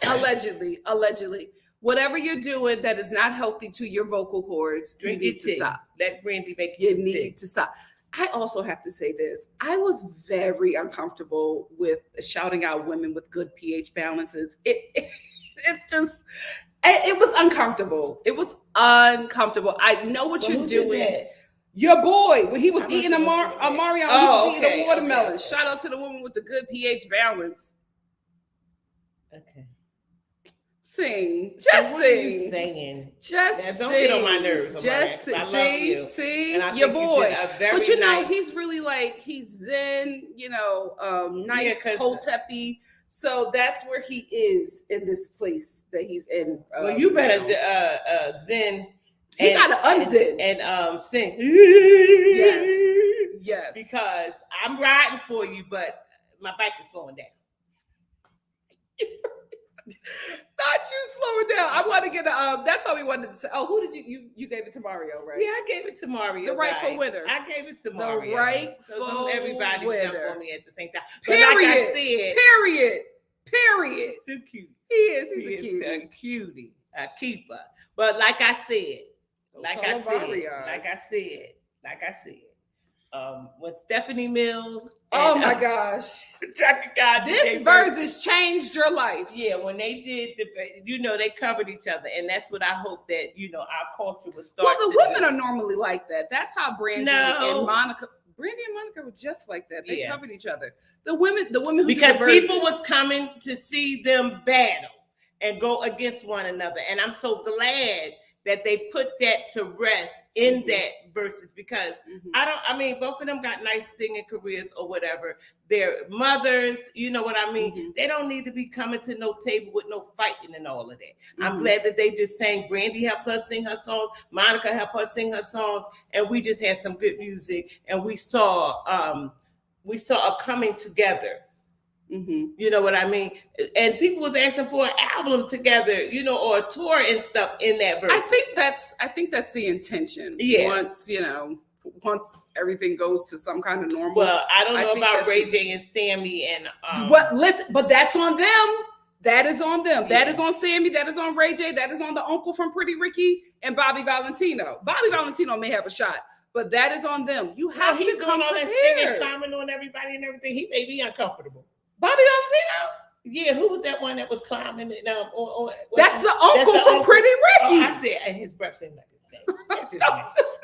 Allegedly. Whatever you're doing that is not healthy to your vocal cords, Drink you your need to tea. stop. Let Brandy make You need to stop. I also have to say this. I was very uncomfortable with shouting out women with good pH balances. It was uncomfortable. It was uncomfortable. I know what you're doing. Your boy, when he was eating Omarion, he was eating a watermelon. Okay. Shout out to the woman with the good pH balance. Okay. Sing. Just so sing. What are you saying? Just now, don't get on my nerves. Just I love you. See, and I your boy. But you know, nice... he's really like, he's zen, nice, hoteppy. So that's where he is in this place that he's in. Well, you better zen. He gotta unzen and sing. Yes. Because I'm riding for you, but my bike is slowing down. Not you slowing down. I want to get that's all we wanted to say. Oh, who did you gave it to Mario, right? Yeah, I gave it to Mario. The rightful winner. I gave it to Mario. The rightful so don't everybody winner. jump on me at the same time. But Period. Like I said. Period. Too cute. He is. He's a cutie. A cutie. A keeper. But like I said, when Stephanie Mills. Oh my gosh. This VERZUZ changed your life. Yeah, when they did they covered each other. And that's what I hope that, our culture would start. Well, the women are normally like that. That's how Brandy and Monica were just like that. They covered each other. The women who because people was coming to see them battle and go against one another. And I'm so glad that they put that to rest in that VERZUZ because both of them got nice singing careers or whatever. Their mothers, you know what I mean? They don't need to be coming to no table with no fighting and all of that. I'm glad that they just sang. Brandy helped us sing her songs. Monica helped us sing her songs. And we just had some good music. And we saw a coming together. You know what I mean? And people was asking for an album together, or a tour and stuff in that verse. I think that's the intention. Yeah. Once everything goes to some kind of normal. Well, I don't know about Ray J and Sammy and but that's on them. That is on them. Yeah. That is on Sammy. That is on Ray J. That is on the uncle from Pretty Ricky and Bobby Valentino. Bobby Valentino may have a shot, but that is on them. You have to come all prepared. that singing, climbing on everybody and everything. He may be uncomfortable. Bobby Valentino? Yeah, who was that one that was climbing? That's the uncle from Pretty Ricky. I said, and his breath seemed like his thing. That's just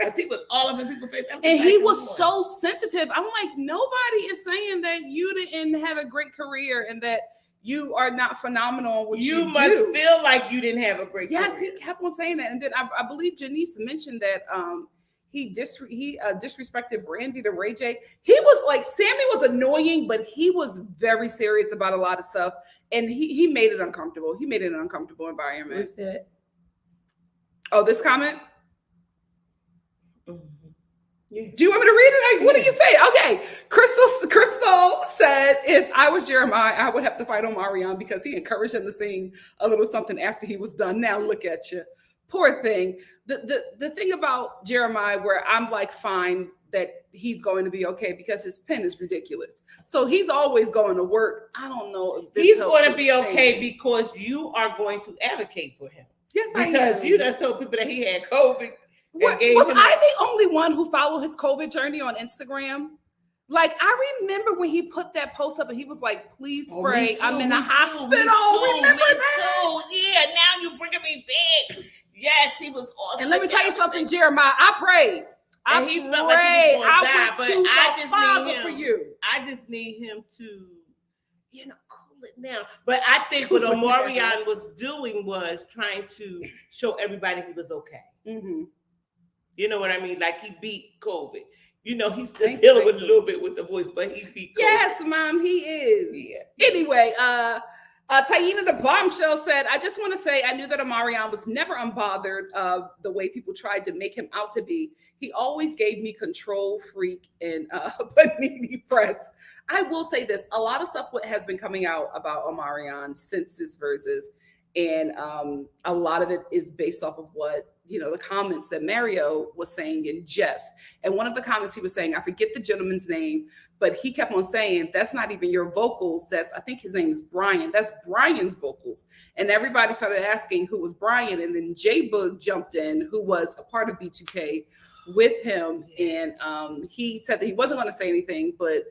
I see with all of them people's face. And he was so sensitive. I'm like, nobody is saying that you didn't have a great career and that you are not phenomenal. You must feel like you didn't have a great career. Yes, he kept on saying that. And then I believe Janice mentioned that he disrespected Brandy to Ray J. He was like, Sammy was annoying, but he was very serious about a lot of stuff. And he made it uncomfortable. He made it an uncomfortable environment. What's that? Oh, this comment? Yeah. Do you want me to read it? What do you say? Okay. Crystal said, if I was Jeremiah, I would have to fight Omarion because he encouraged him to sing a little something after he was done. Now look at you. Poor thing. The thing about Jeremiah where I'm like, fine, that he's going to be okay because his pen is ridiculous. So he's always going to work. I don't know if this he's going to be okay because you are going to advocate for him. Yes, I am. Because you done told people that he had COVID. Was I the only one who followed his COVID journey on Instagram? Like, I remember when he put that post up and he was like, please pray. I'm in the hospital. Remember that? Yeah, now you're bringing me back. Yes, he was awesome. And let me tell you something, Jeremiah. I prayed. I prayed. Like I went to the Father for you. I just need him to, cool it down. But I think what Omarion was doing was trying to show everybody he was okay. Mm-hmm. You know what I mean? Like he beat COVID. He's still dealing with a little bit with the voice, but he beat COVID. Yes, Mom, he is. Yeah. Anyway, Taina the Bombshell said, I just want to say I knew that Omarion was never unbothered of the way people tried to make him out to be. He always gave me control freak and panini press. I will say this, a lot of stuff has been coming out about Omarion since this Versus, and a lot of it is based off of what, the comments that Mario was saying in jest. And one of the comments he was saying, I forget the gentleman's name, but he kept on saying, that's not even your vocals. I think his name is Brian. That's Brian's vocals. And everybody started asking who was Brian. And then J-Boog jumped in, who was a part of B2K with him. And he said that he wasn't going to say anything, but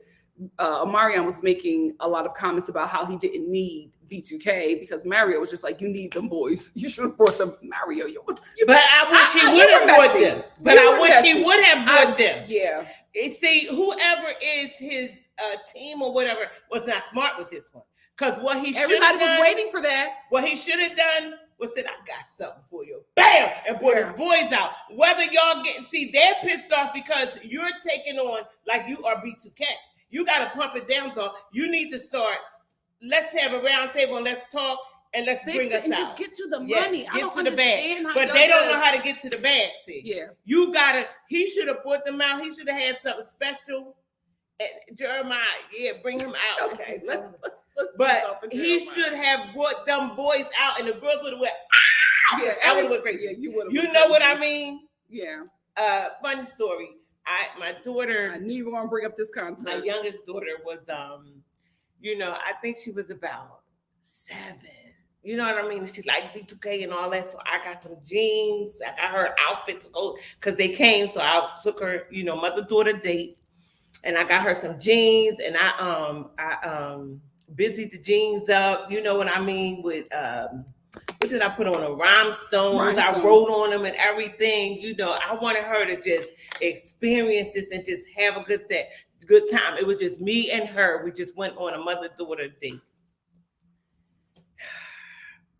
Omarion was making a lot of comments about how he didn't need B2K because Mario was just like, you need them boys. You should have brought them. Mario, but I wish he would have brought them. But I wish he would have brought them. Yeah. See, whoever is his team or whatever was not smart with this one. Because what he should have done. Everybody was waiting for that. What he should have done was said, I got something for you. Bam! And brought his boys out. Whether y'all they're pissed off because you're taking on like you are B2K. You got to pump it down, talk. You need to start. Let's have a round table and let's talk and let's bring us and out. just get to the money. I don't to the bag. understand But they don't know how to get to the bag, see. Yeah. You got to, he should have brought them out. He should have had something special. And Jeremiah, bring him out. Okay, let's but he should have brought them boys out and the girls would have went, yeah, I would have went crazy. Yeah, you would have. You know what I mean? Yeah. Funny story. My daughter. I knew you were gonna bring up this concept. My youngest daughter was, I think she was about 7. You know what I mean? She liked B2K and all that. So I got some jeans. I got her outfit to go because they came. So I took her, mother-daughter date, and I got her some jeans, and I busied the jeans up. You know what I mean? With what did I put on them? Rhinestones. I wrote on them and everything. I wanted her to just experience this and just have a good time. It was just me and her. We just went on a mother-daughter date.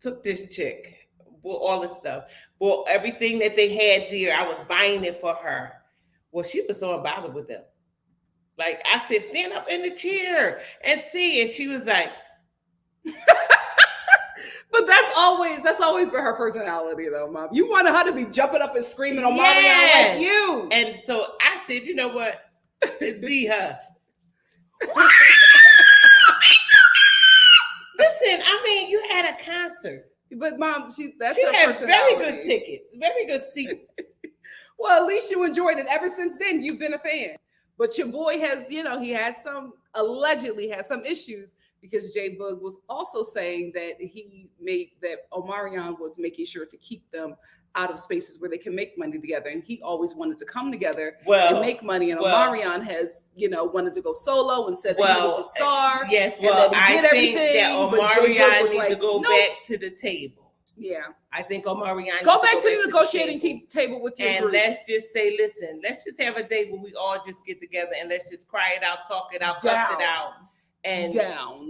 Took this chick, bought all this stuff, bought everything that they had there. I was buying it for her. Well, she was so unbothered with them. Like I said, stand up in the chair and see. And she was like, but that's always been her personality, though, Mom. You wanted her to be jumping up and screaming on Mario like you. And so I said, you know what? Be her. Listen, you had a concert. But Mom, she had very good tickets, very good seats. Well, at least you enjoyed it. Ever since then, you've been a fan. But your boy has, he allegedly has some issues because J-Boog was also saying that Omarion was making sure to keep them out of spaces where they can make money together. And he always wanted to come together and make money. And Omarion has, wanted to go solo and said that he was the star. Yes, and that he did everything, that Omarion needs to go back to the table. Yeah. I think Omarion go back to the negotiating table with your group. let's just say, listen, let's just have a day where we all just get together and let's just cry it out, talk it out, cuss it out. And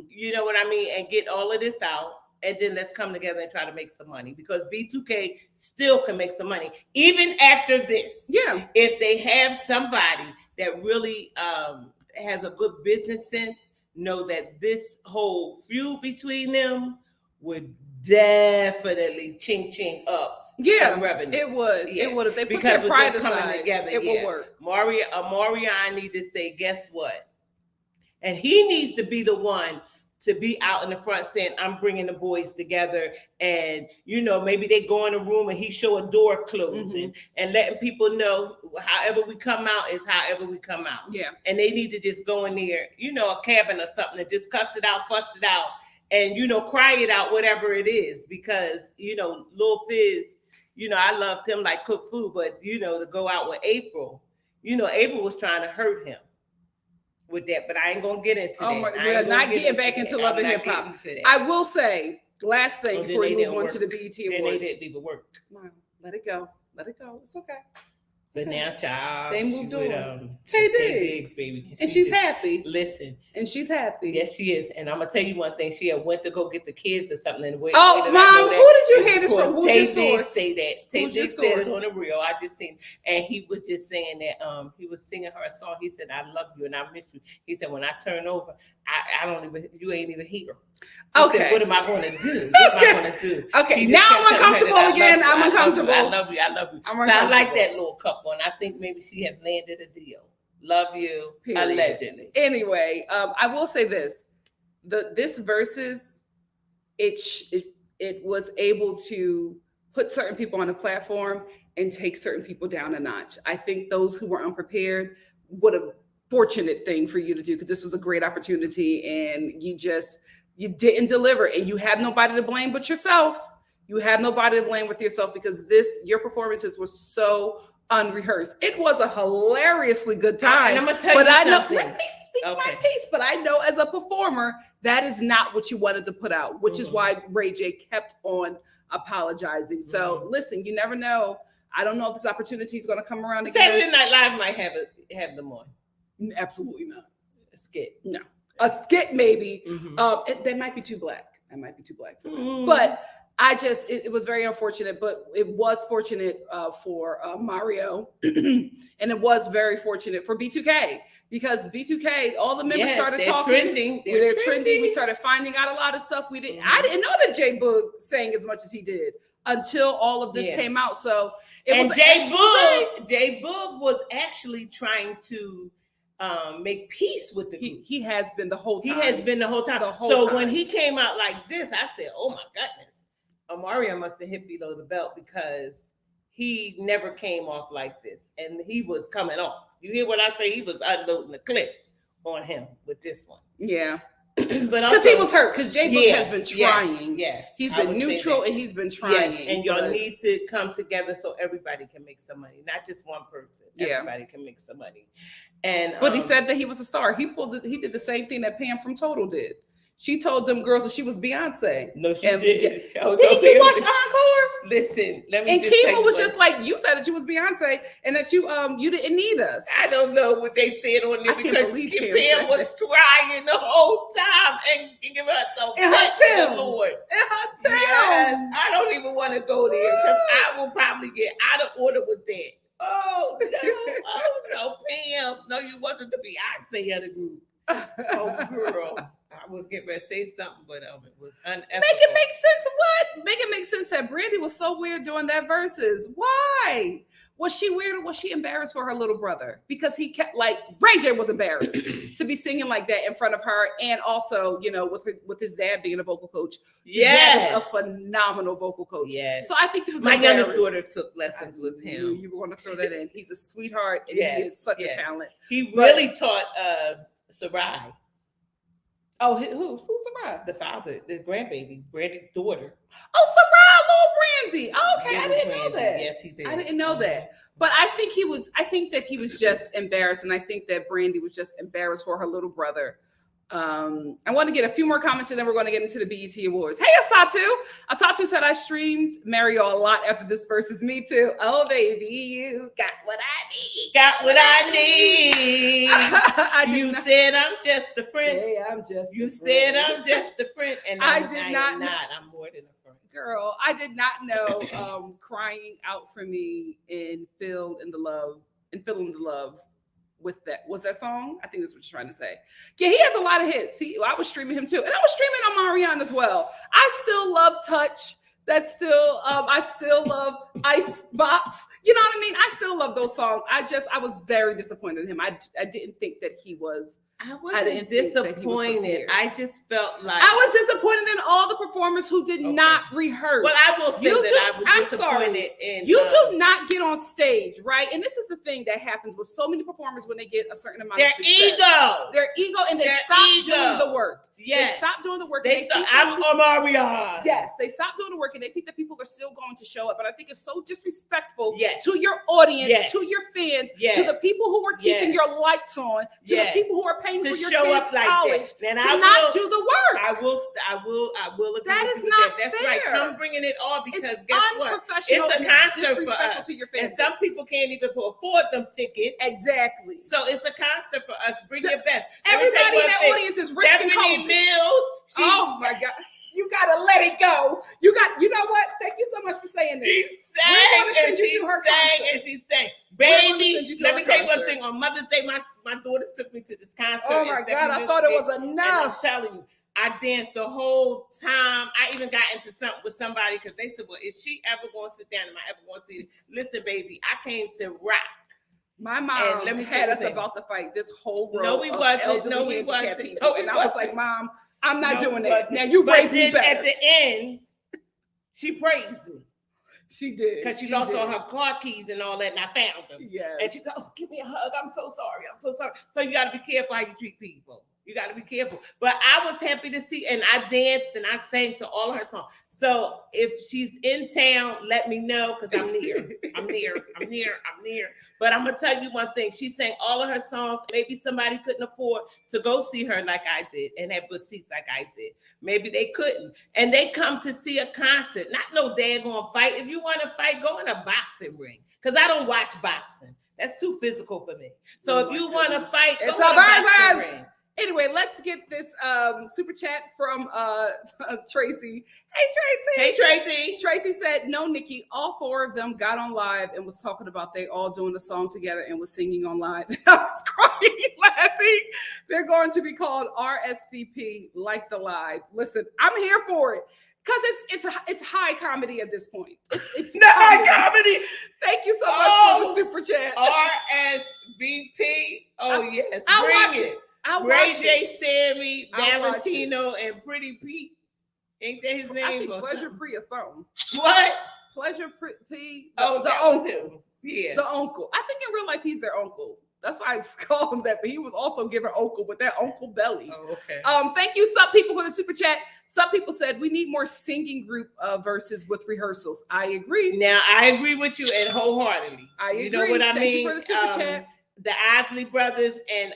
you know what I mean? And get all of this out. And then let's come together and try to make some money because B2K still can make some money. Even after this. Yeah. If they have somebody that really has a good business sense, know that this whole feud between them would definitely ching up some revenue. It would. Yeah. It would. If they put their pride aside, together, it will work. Omarion need to say, guess what? And he needs to be the one to be out in the front saying, I'm bringing the boys together. And, maybe they go in a room and he show a door closing and letting people know however we come out is however we come out. Yeah. And they need to just go in there, a cabin or something and just cuss it out, fuss it out, and, cry it out, whatever it is. Because, Lil Fizz, I loved him like cook food, but, to go out with April, April was trying to hurt him with that, but I ain't gonna get into that. We're not getting back into Love and Hip Hop. I will say, last thing before you move on to the BET Awards. They didn't even work. No, let it go. It's okay. But now, child, they moved on. Tay Diggs, baby, and she's happy. Listen, and she's happy. Yes, she is. And I'm gonna tell you one thing: she had went to go get the kids or something. And Mom, who did you hear this from? Who's your source? Say that. Tay Diggs said it on the real. I just seen, and he was just saying that he was singing her a song. He said, "I love you and I miss you." He said, "When I turn over, you ain't even here. Okay. Said, what am I going to do? What am I going to do? Okay, now I'm uncomfortable again. I'm uncomfortable. I love you. I like that little couple, and I think maybe she has landed a deal. Love you, Period. Allegedly. Anyway, I will say this: this versus it was able to put certain people on a platform and take certain people down a notch. I think those who were unprepared would have fortunate thing for you to do, because this was a great opportunity and you didn't deliver, and you had nobody to blame but yourself. You had nobody to blame with yourself, because your performances were so unrehearsed. It was a hilariously good time. And I'm gonna tell you something. Let me speak my piece, but I know as a performer, that is not what you wanted to put out, which is why Ray J kept on apologizing. So listen, you never know. I don't know if this opportunity is going to come around again. Saturday Night Live might have them on. Absolutely not. A skit. No. A skit maybe. They might be too black. I might be too black for that. But it was very unfortunate, but it was fortunate for Mario. And it was very fortunate for B2K, because B2K, all the members started talking. They're trending. We started finding out a lot of stuff we didn't. I didn't know that J Boog sang as much as he did until all of this came out. So J Boog was actually trying to make peace with the group. He has been the whole time. When he came out like this, I said, oh my goodness. Omarion must have hit below the belt, because he never came off like this. And he was coming off. You hear what I say? He was unloading the clip on him with this one. Yeah. But because he was hurt, because J Boog has been trying. Yes. He's been neutral and he's been trying. Yes. And y'all need to come together so everybody can make some money, not just one person. Everybody can make some money. But he said that he was a star. He did the same thing that Pam from Total did. She told them girls that she was Beyonce. No, she didn't. Did you watch Encore? Listen, let me. And Kima was just like, you said that you was Beyonce and that you didn't need us. I don't know what they said on there, because Pam was crying the whole time and giving her so in her Tim. Lord. In her Tim. Yes, I don't even want to go there, because I will probably get out of order with that. Oh no, Pam. No, you wasn't the Beyonce of the group. Oh, girl. I was getting ready to say something, but it was unethical. Make it make sense. What? Make it make sense that Brandy was so weird doing that versus. Why? Was she weird, or was she embarrassed for her little brother? Because he kept, like, Ray J was embarrassed to be singing like that in front of her, and also, with his dad being a vocal coach. His dad is a phenomenal vocal coach. Yes. So I think he was my embarrassed. youngest daughter took lessons with him. You were going to throw that in. He's a sweetheart, and he is such a talent. He really taught Sarai. Oh, who's Sarai? The father, the grandbaby, Brandy's daughter. Oh, Sarai, little Brandy. Oh, okay, I didn't know that. Yes, he did. I didn't know that. But I think that he was just embarrassed, and I think that Brandy was just embarrassed for her little brother. I want to get a few more comments, and then we're going to get into the BET Awards. Hey, Asatu. Asatu said, I streamed Mario a lot after this versus. Me too. Oh, baby, you got what I need. Got what I need. You said I'm just a friend. You said I'm just a friend. And I did not. I'm more than a friend. Girl, I did not know crying out for me in Feel in the Love with that. Was that song? I think that's what you're trying to say. Yeah, he has a lot of hits. I was streaming him too. And I was streaming Omarion as well. I still love Touch. That's still, I still love Icebox. You know what I mean? I still love those songs. I was very disappointed in him. I didn't think that he was. I wasn't disappointed. I just felt like I was disappointed in all the performers who did not rehearse. Well, I will say I was disappointed in you do not get on stage, right? And this is the thing that happens with so many performers when they get a certain amount of success. Their ego, and they stop doing the work. Yes. They stop doing the work. I'm Omarion. Yes, they stop doing the work, and they think that people are still going to show up. But I think it's so disrespectful to your audience, to your fans, to the people who are keeping your lights on, to the people who are paying for your kids' college, to not do the work. I will agree. That is not fair. That's right. Come bringing it all, because it's guess what? It's a concert for us, and some people can't even afford them tickets. Exactly. So it's a concert for us. Bring your best. Everybody in that audience is risking COVID. Oh my God. You gotta let it go. You know what? Thank you so much for saying this. She sang and she sang. Baby, let me tell you one thing. On Mother's Day, my daughters took me to this concert. Oh my God, I thought it was enough. And I'm telling you, I danced the whole time. I even got into something with somebody because they said, well, is she ever going to sit down? Am I ever going to see it? Listen, baby, I came to rock. My mom had us about to fight this whole row. No, we wasn't. No, we wasn't. No, and I was like, Mom, I'm not doing it. Now you raised me better. At the end, she praised me. She did. Because she lost all her car keys and all that, and I found them. Yes. And she said, oh, give me a hug. I'm so sorry. I'm so sorry. So you got to be careful how you treat people. You got to be careful. But I was happy to see, and I danced and I sang to all of her songs. So if she's in town, let me know because I'm near. I'm near. But I'm going to tell you one thing. She sang all of her songs. Maybe somebody couldn't afford to go see her like I did and have good seats like I did. Maybe they couldn't. And they come to see a concert. Not no daggone fight. If you want to fight, go in a boxing ring because I don't watch boxing. That's too physical for me. So if you want to fight, go in a boxing ring. Anyway, let's get this super chat from Tracy. Hey, Tracy. Hey, Tracy. Tracy said, no, Nikki, all 4 of them got on live and was talking about they all doing a song together and was singing on live. I was crying, laughing. They're going to be called RSVP, like the live. Listen, I'm here for it. Because it's high comedy at this point. It's not high comedy. Thank you so much for the super chat. RSVP. Oh, yes. I'll watch it. Ray J, Sammy, Valentino, and Pretty Pete. Ain't that his name? I think Pleasure Pre or something. What? Pleasure P. The uncle. Yeah. The uncle. I think in real life he's their uncle. That's why I call him that. But he was also given uncle with that uncle belly. Oh, okay. Thank you, some people, for the super chat. Some people said we need more singing group verses with rehearsals. I agree. Now I agree with you and wholeheartedly. I agree. You know what I mean? Thank you for the super chat. The Isley Brothers and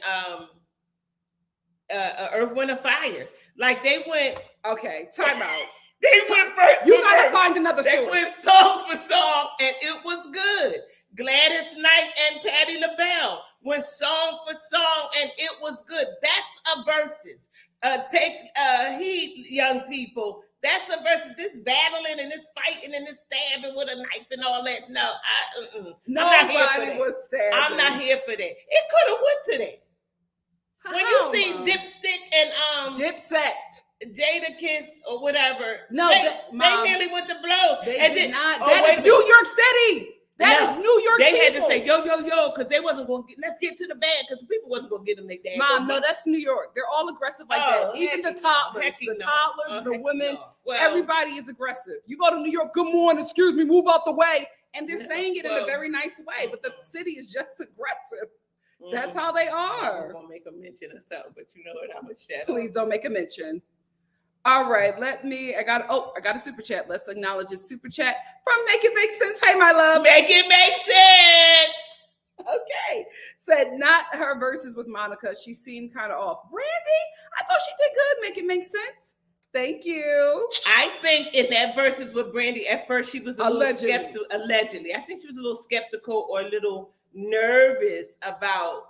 Earth, Wind, and Fire. Like they went. Okay, time out. They went first. You gotta find another source. They went song for song, and it was good. Gladys Knight and Patti LaBelle went song for song, and it was good. That's a versus. Take heed, young people. That's a versus. This battling and this fighting and this stabbing with a knife and all that. No, nobody was stabbing. I'm not here for that. It could have went to that. When you see Dipstick and Dipset, Jadakiss or whatever, no, they nearly went to blows. They did not. That is New York City. That is New York. They had to say yo, because they wasn't going to get. Let's get to the bag because the people wasn't going to get them their dad. Mom, no, that's New York. They're all aggressive like that. Even the toddlers, the women, everybody is aggressive. You go to New York, good morning, excuse me, move out the way, and they're saying it in a very nice way. But the city is just aggressive. That's how they are. I was gonna make a mention or something, but you know what? I'm gonna shut up. Please don't make a mention. All right, I got a super chat. Let's acknowledge a super chat from Make It Make Sense. Hey, my love. Make it make sense. Okay. Said not her verses with Monica. She seemed kind of off. Brandy, I thought she did good. Make it make sense. Thank you. I think in that verses with Brandy, at first she was a little skeptical. Allegedly, I think she was a little skeptical or a little nervous about,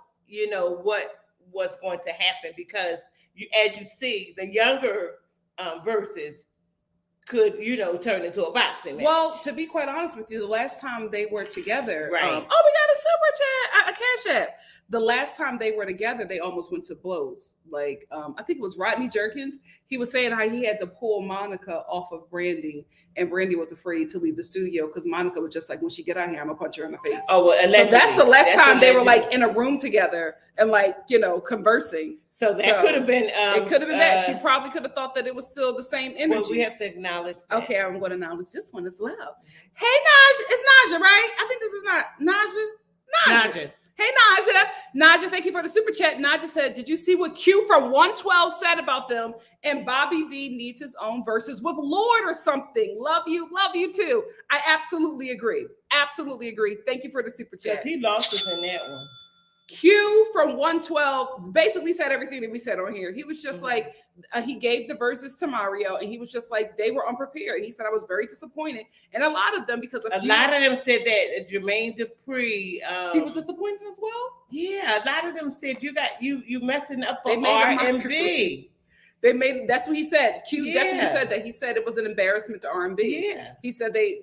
what was going to happen because as you see, the younger verses could, turn into a boxing match. Well, to be quite honest with you, the last time they were together, right? We got a super chat, a cash app. The last time they were together, they almost went to blows. Like, I think it was Rodney Jerkins. He was saying how he had to pull Monica off of Brandy, and Brandy was afraid to leave the studio because Monica was just like, when she get out here, I'm gonna punch her in the face. Oh, well, allegedly. So that's the last time they were like in a room together and conversing. So that could have been. It could have been that. She probably could have thought that it was still the same energy. Well, we have to acknowledge that. Okay, I'm going to acknowledge this one as well. Hey, Naja. It's Naja, right? I think this is not Naja. Hey, Naja, thank you for the super chat. Naja said, did you see what Q from 112 said about them? And Bobby V needs his own verses with Lord or something. Love you too. I absolutely agree. Thank you for the super chat. Because he lost us in that one. Q from 112 basically said everything that we said on here. He was just like, he gave the verses to Mario, and he was just like, they were unprepared. He said, I was very disappointed. And a lot of them, because of a lot of them said that Jermaine Dupri, he was disappointed as well. Yeah, a lot of them said you messing up for R&B. That's what he said. Q definitely said that. He said it was an embarrassment to R&B. Yeah. He said they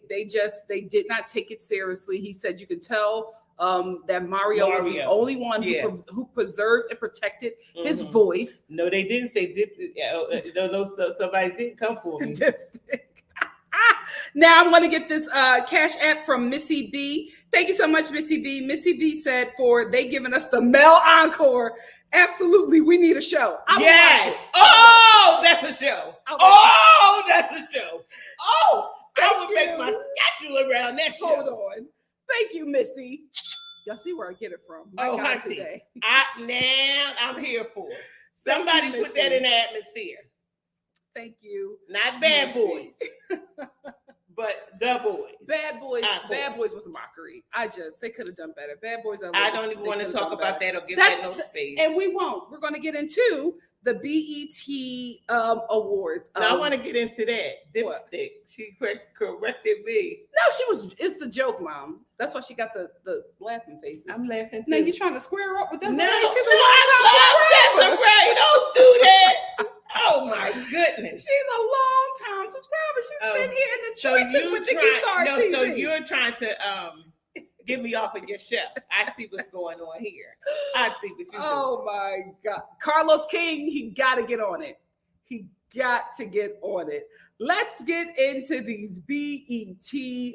did not take it seriously. He said you could tell that Mario was the only one who preserved and protected his voice. No, they didn't say dip. Somebody did come for me. Dipstick. Now I'm going to get this cash app from Missy B. Thank you so much, Missy B. Missy B said they giving us the Mel Encore. Absolutely, we need a show. I will watch it. Oh, that's a show. Oh, that's a show. Oh, I will make my schedule around that show. Hold on. Thank you, Missy. Y'all see where I get it from? Hunty. Today. Now I'm here for it. Somebody put that in the atmosphere. Thank you. Not Bad Boys, but The Boys. Bad Boys. Bad Boys was a mockery. They could have done better. Bad Boys. I don't even want to talk about that or give that no space. And we won't. We're going to get into the BET Awards. No, I want to get into that. Dipstick. She corrected me. No, it's a joke, Mom. That's why she got the laughing faces. I'm laughing too. Now you trying to square her up with Desiree? No, she's I love Desiree. Don't do that. Oh my goodness. She's a long time subscriber. She's been here in the trenches with NikkiStar TV. So you're trying to get me off of your show. I see what's going on here. I see what you're doing. Oh my God. Carlos King, he got to get on it. He got to get on it. Let's get into these BET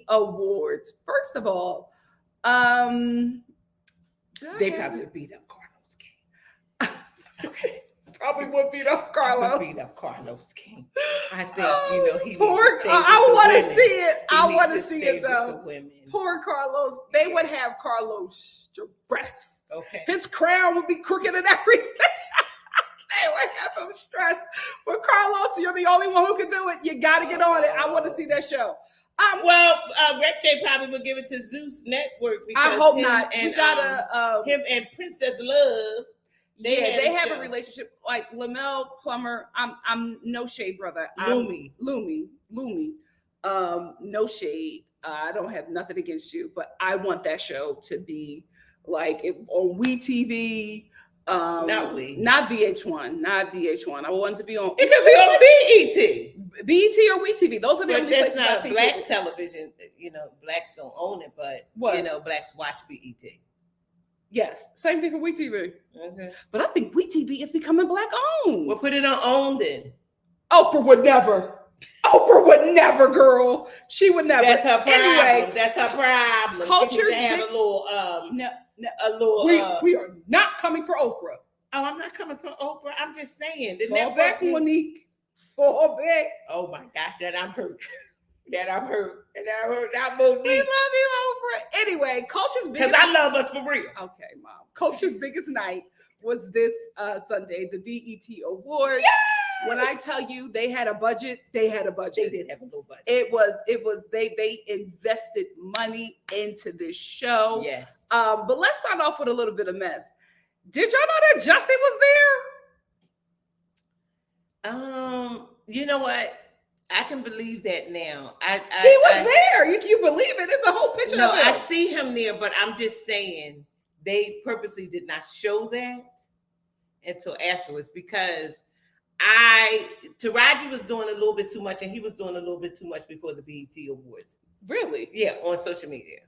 Awards. First of all, they probably beat up Carlos King. Okay. Probably would beat up Carlos. Beat up Carlos King. I think he. I want to see it. I want to see it though. Poor Carlos. They would have Carlos stressed. Okay. His crown would be crooked and everything. They would have him stressed. But Carlos, you're the only one who can do it. You got to get on it. I want to see that show. Rep J probably would give it to Zeus Network. I hope not. We gotta him and Princess Love. They have a relationship like Lamel Plummer. I'm no shade, brother. Lumi. No shade. I don't have nothing against you, but I want that show to be like on WeTV. Not VH1. Not VH1. I want it to be on. It could be on BET or WeTV. Those are the only places. That's not black television. Blacks don't own it, but blacks watch BET. Yes, same thing for WeTV. Okay. But I think WeTV is becoming black owned. We'll put it on owned then. Oprah would never, girl. She would never. That's her problem. Anyway, that's her problem. Culture's have a little. We are not coming for Oprah. Oh, I'm not coming for Oprah. I'm just saying. Fall back, Monique. Fall back. Oh my gosh, that I'm hurt. Not Monique. We love you, Oprah. Anyway, Culture's biggest. Because I love us for real. Okay, Mom. Culture's biggest night was this Sunday, the BET Awards. Yes! When I tell you they had a budget, they had a budget. They did have a little budget. It was. They invested money into this show. Yes. But let's start off with a little bit of mess. Did y'all know that Justin was there? You know what? I can believe that now. He was there. You believe it? It's a whole picture. No, of him. I see him there, but I'm just saying they purposely did not show that until afterwards because Taraji was doing a little bit too much, and he was doing a little bit too much before the BET Awards. Really? Yeah, on social media.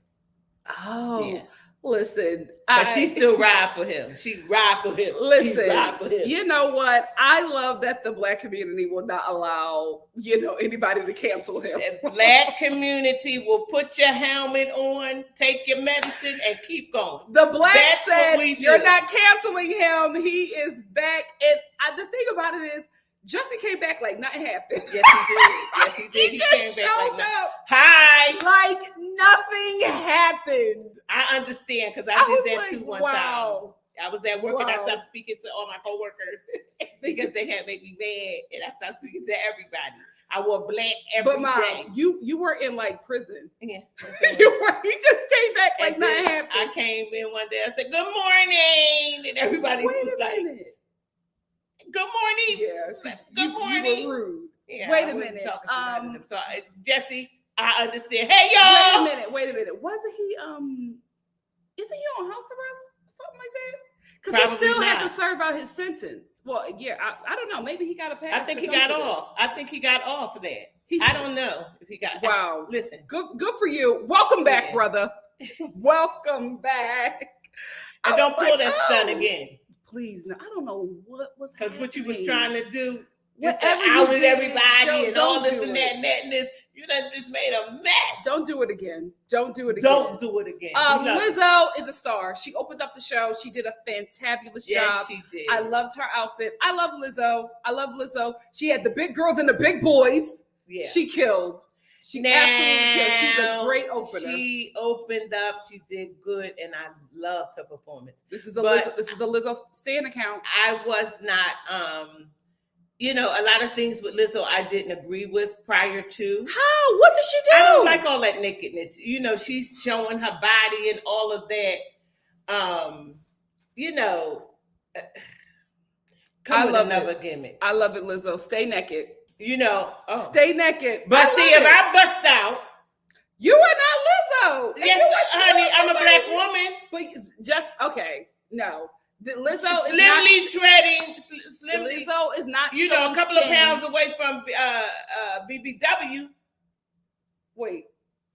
Oh, yeah. Listen, she still ride for him. She ride for him. Listen, ride for him. You know what? I love that the Black community will not allow anybody to cancel him. The Black community will put your helmet on, take your medicine, and keep going. The Black said, "You're not canceling him. He is back." And the thing about it is, Justin came back like nothing happened. Yes, he did. He came back like nothing. Hi. Like nothing happened. I understand because I did that too one time. I was at work and I stopped speaking to all my coworkers because they had made me mad, and I stopped speaking to everybody. I wore black every day. You were in like prison. Yeah. He just came back like nothing happened. I came in one day. I said, "Good morning," and everybody was like, "Good morning." Yeah. Good morning. You were rude. Yeah, wait a minute. So Jesse, I understand. Hey y'all. Wait a minute. Wasn't he isn't he on house arrest? Something like that? Because he still has to serve out his sentence. Well, yeah, I don't know. Maybe he got a pass. I think he got off. I think he got off of that. I don't know if he got. Wow. Listen. Good for you. Welcome back, brother. Welcome back. And don't pull that stunt again. Please, no. I don't know what was happening. Because what you was trying to do, just to Whatever you out did, everybody and all don't this do and it. that and that and this, you done just made a mess. Don't do it again. Don't do it again. Don't do it again. We love it. Lizzo is a star. She opened up the show. She did a fantabulous Yes, job. she did. I loved her outfit. I love Lizzo. I love Lizzo. She had the big girls and the big boys. Yeah. She killed. She absolutely killed. She's a great opener. She opened up. She did good, and I loved her performance. This is a But Lizzo Stan account. I was not, you know, a lot of things with Lizzo I didn't agree with prior to. How? What did she do? I don't like all that nakedness. You know, she's showing her body and all of that. You know, come with another gimmick. I love it, Lizzo. Stay naked. You know, Stay naked. But see, if I bust out, you are not Lizzo. yes, honey, I'm a black woman. But just okay. No, Lizzo is Slimly not treading, slimly. Lizzo is not. You know, a couple of pounds away from BBW. Wait,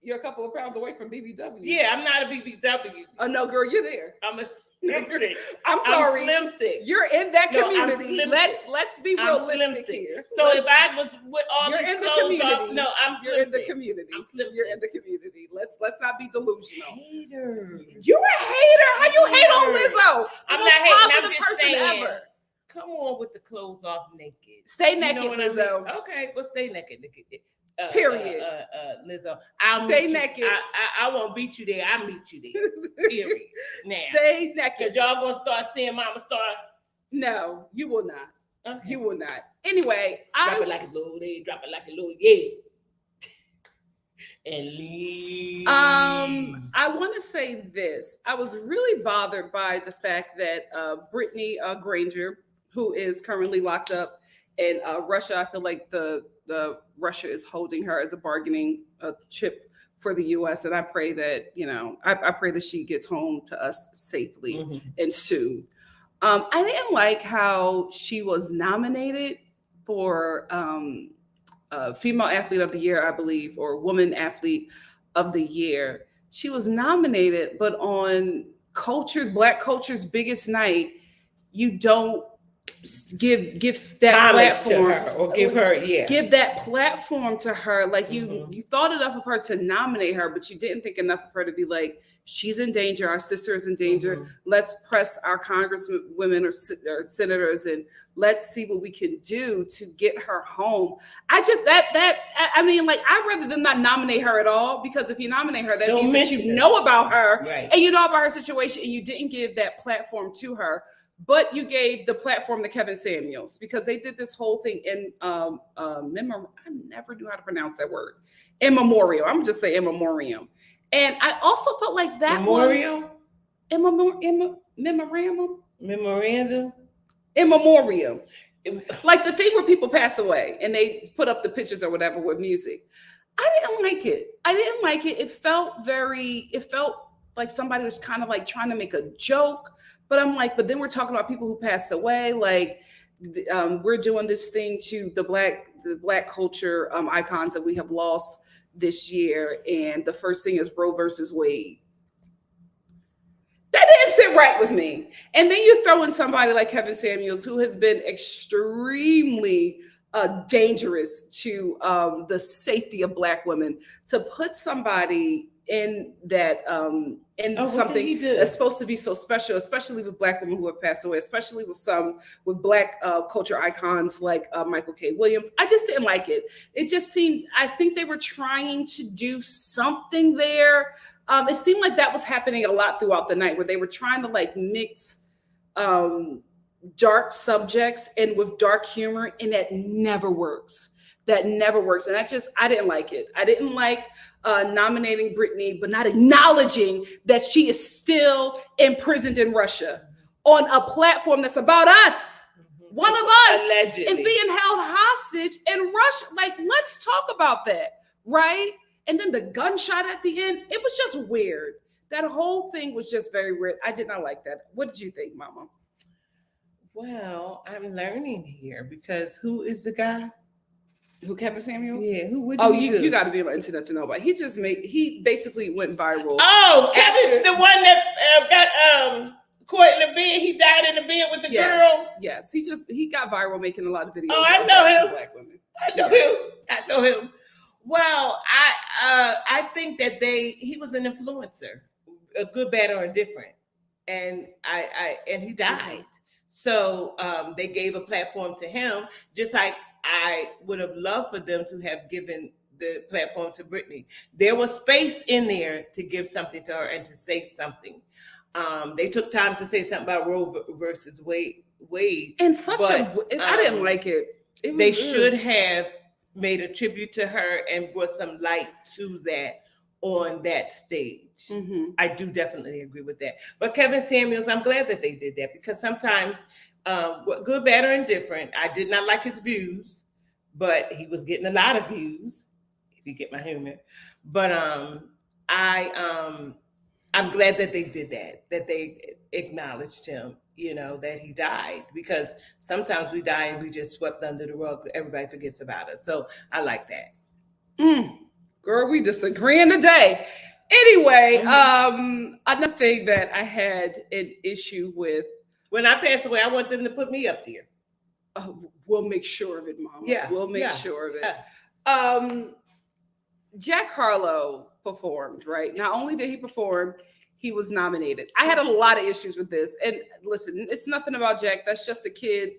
you're a couple of pounds away from BBW. Yeah, I'm not a BBW. Oh no, girl, you're there. I'm a slim thick. I'm sorry. I'm slim thick. You're in that No, I'm community. slim Let's be I'm slim realistic thick. here. So if I was with all You're these in the clothes off, community. no, I'm slim You're in the thick. community. I'm slim You're thick. in the community. Let's not be delusional. Haters. You're a hater. How you hate on Lizzo? The I'm most not hating. I'm positive just person saying. ever. Come on with the clothes off naked. Stay You naked, know what I mean? Lizzo. Okay, well, stay naked. Period. Lizzo. I'll Stay meet you. naked. I won't beat you there. I'll meet you there. Period. Now. Stay Cause naked. y'all gonna start seeing Mama Star. No, you will not. Okay. You will not. Anyway, Drop it like a little day, drop it like a little yeah. And leave. I want to say this. I was really bothered by the fact that Brittany Granger, who is currently locked up in Russia, I feel like the Russia is holding her as a bargaining chip for the U.S. And I pray that, you know, I pray that she gets home to us safely and soon. I didn't like how she was nominated for Female Athlete of the Year, I believe, or Woman Athlete of the Year. She was nominated, but on Black culture's biggest night, you don't give that platform to her or give that platform to her. Like you thought enough of her to nominate her, but you didn't think enough of her to be like, she's in danger. Our sister is in danger. Let's press our congresswomen or senators and let's see what we can do to get her home. I mean, like, I'd rather them not nominate her at all, because if you nominate her, that means that you know about her and you know about her situation, and you didn't give that platform to her. But you gave the platform to Kevin Samuels, because they did this whole thing in I never knew how to pronounce that word. In memoriam. I'm just saying in memoriam. And I also felt like that was in memorandum. In memoriam. Like the thing where people pass away and they put up the pictures or whatever with music. I didn't like it. It felt like somebody was kind of like trying to make a joke. But I'm like, but then we're talking about people who passed away. Like, we're doing this thing to the black culture icons that we have lost this year. And the first thing is Roe versus Wade. That didn't sit right with me. And then you throw in somebody like Kevin Samuels, who has been extremely dangerous to the safety of Black women, to put somebody in that something that's supposed to be so special, especially with Black women who have passed away, especially with Black culture icons like Michael K. Williams. I just didn't like it. It just seemed, I think they were trying to do something there. It seemed like that was happening a lot throughout the night, where they were trying to like mix dark subjects and with dark humor, and that never works. And I didn't like it. I didn't like nominating Brittany, but not acknowledging that she is still imprisoned in Russia on a platform that's about us. One of us allegedly is being held hostage in Russia. Like, let's talk about that, right? And then the gunshot at the end, it was just weird. That whole thing was just very weird. I did not like that. What did you think, Mama? Well, I'm learning here, because who is the guy? Who, Kevin Samuels? Yeah. Who? What Oh, did he do? you got to be on the internet to know about. He basically went viral. Oh, Kevin, the one that got caught in the bed. He died in the bed with the girl. Yes, he got viral making a lot of videos. Oh, I of know bashing him. Black women. I know him. Well, I think that he was an influencer, a good, bad, or indifferent, and he died. So they gave a platform to him, just like I would have loved for them to have given the platform to Brittany. There was space in there to give something to her and to say something. They took time to say something about Roe versus Wade. And I didn't like it. They should have made a tribute to her and brought some light to that on that stage. I do definitely agree with that. But Kevin Samuels, I'm glad that they did that, because sometimes, good, bad, or indifferent, I did not like his views, but he was getting a lot of views, if you get my humor. But I'm glad that they did that they acknowledged him, that he died, because sometimes we die and we just swept under the rug. Everybody forgets about it. So I like that. Girl, we disagreeing today. Anyway, another thing that I had an issue with. When I pass away, I want them to put me up there. We'll make sure of it, Mama. Yeah, we'll make sure of it. Jack Harlow performed, right? Not only did he perform, he was nominated. I had a lot of issues with this. And listen, it's nothing about Jack. That's just a kid,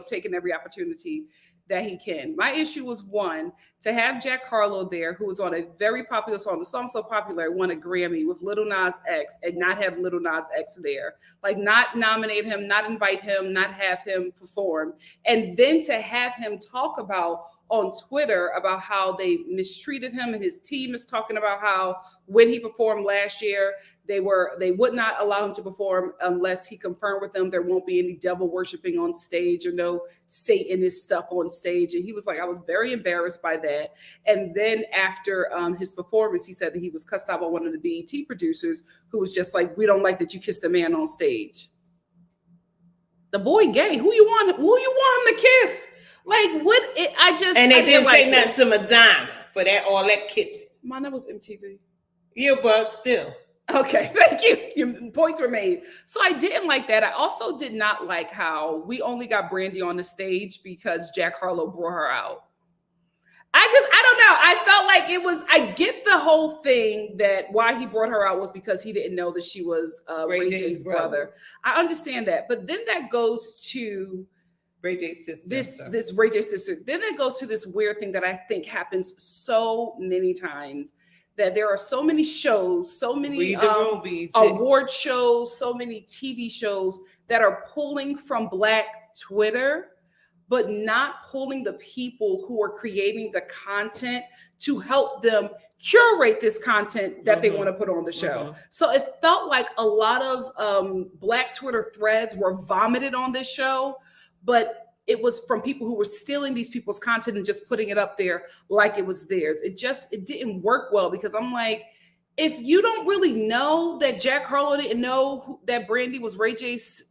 taking every opportunity that he can. My issue was, one, to have Jack Harlow there, who was on a very popular song. The song so popular, it won a Grammy with Lil Nas X, and not have Lil Nas X there. Like, not nominate him, not invite him, not have him perform. And then to have him talk about on Twitter about how they mistreated him, and his team is talking about how when he performed last year, they would not allow him to perform unless he confirmed with them there won't be any devil worshiping on stage or no Satanist stuff on stage. And he was like, I was very embarrassed by that. And then after his performance, he said that he was cussed out by one of the BET producers, who was just like, we don't like that you kissed a man on stage. The boy gay. Who you want him to kiss? Like, what? And they didn't say nothing to Madonna for that, all that kissing. Mine, that was MTV. Yeah, but still. Okay, thank you. Your points were made. So I didn't like that. I also did not like how we only got Brandy on the stage because Jack Harlow brought her out. I don't know. I felt like I get the whole thing that why he brought her out was because he didn't know that she was Ray J's brother. I understand that. But then that goes to Ray J's sister. This Ray J's sister. Then it goes to this weird thing that I think happens so many times, that there are so many shows, so many award shows, so many TV shows that are pulling from Black Twitter, but not pulling the people who are creating the content to help them curate this content that they want to put on the show. So it felt like a lot of Black Twitter threads were vomited on this show, but it was from people who were stealing these people's content and just putting it up there like it was theirs. It didn't work well, because I'm like, if you don't really know that Jack Harlow didn't know that Brandy was Ray J's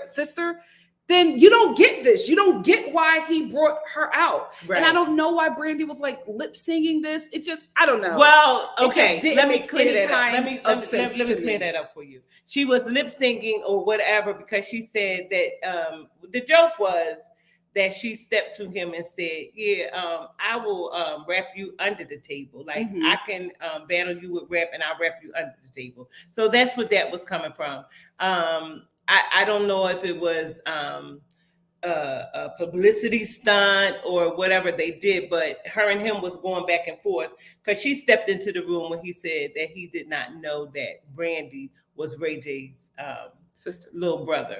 sister, then you don't get this. You don't get why he brought her out. Right. And I don't know why Brandy was like lip singing this. It just, I don't know. Well, okay, let me clear that up. Let me clear that up for you. She was lip singing or whatever because she said that the joke was that she stepped to him and said, I will rap you under the table. Like, I can battle you with rap and I'll rap you under the table. So that's what that was coming from. I don't know if it was a publicity stunt or whatever they did, but her and him was going back and forth because she stepped into the room when he said that he did not know that Brandy was Ray J's sister, little brother.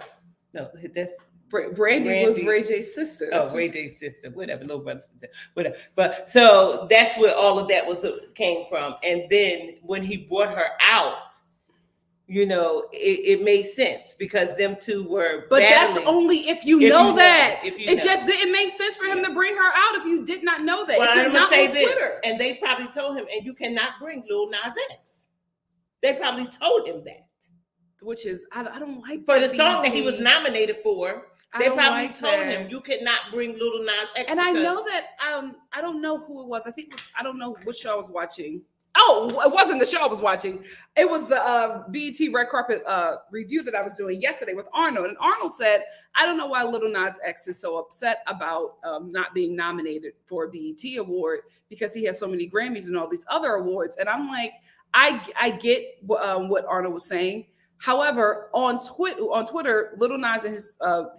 No, that's Brandy was Ray J's sister. Oh, Ray J's sister, whatever, little brother, sister, whatever. But so that's where all of that came from. And then when he brought her out, it made sense because them two were But battling. That's only if you know that. It just didn't make sense for him to bring her out if you did not know that. Well, if you're not on Twitter. And they probably told him, and you cannot bring Lil Nas X. They probably told him that. Which is, I don't like for the song that he was nominated for. They probably told him you cannot bring Little Nas X. And I know that I don't know who it was. I don't know what show I was watching. Oh, it wasn't the show I was watching. It was the BET Red Carpet review that I was doing yesterday with Arnold. And Arnold said, I don't know why Little Nas X is so upset about not being nominated for a BET award because he has so many Grammys and all these other awards. And I'm like, I get what Arnold was saying. However, on Twitter, Little Nas and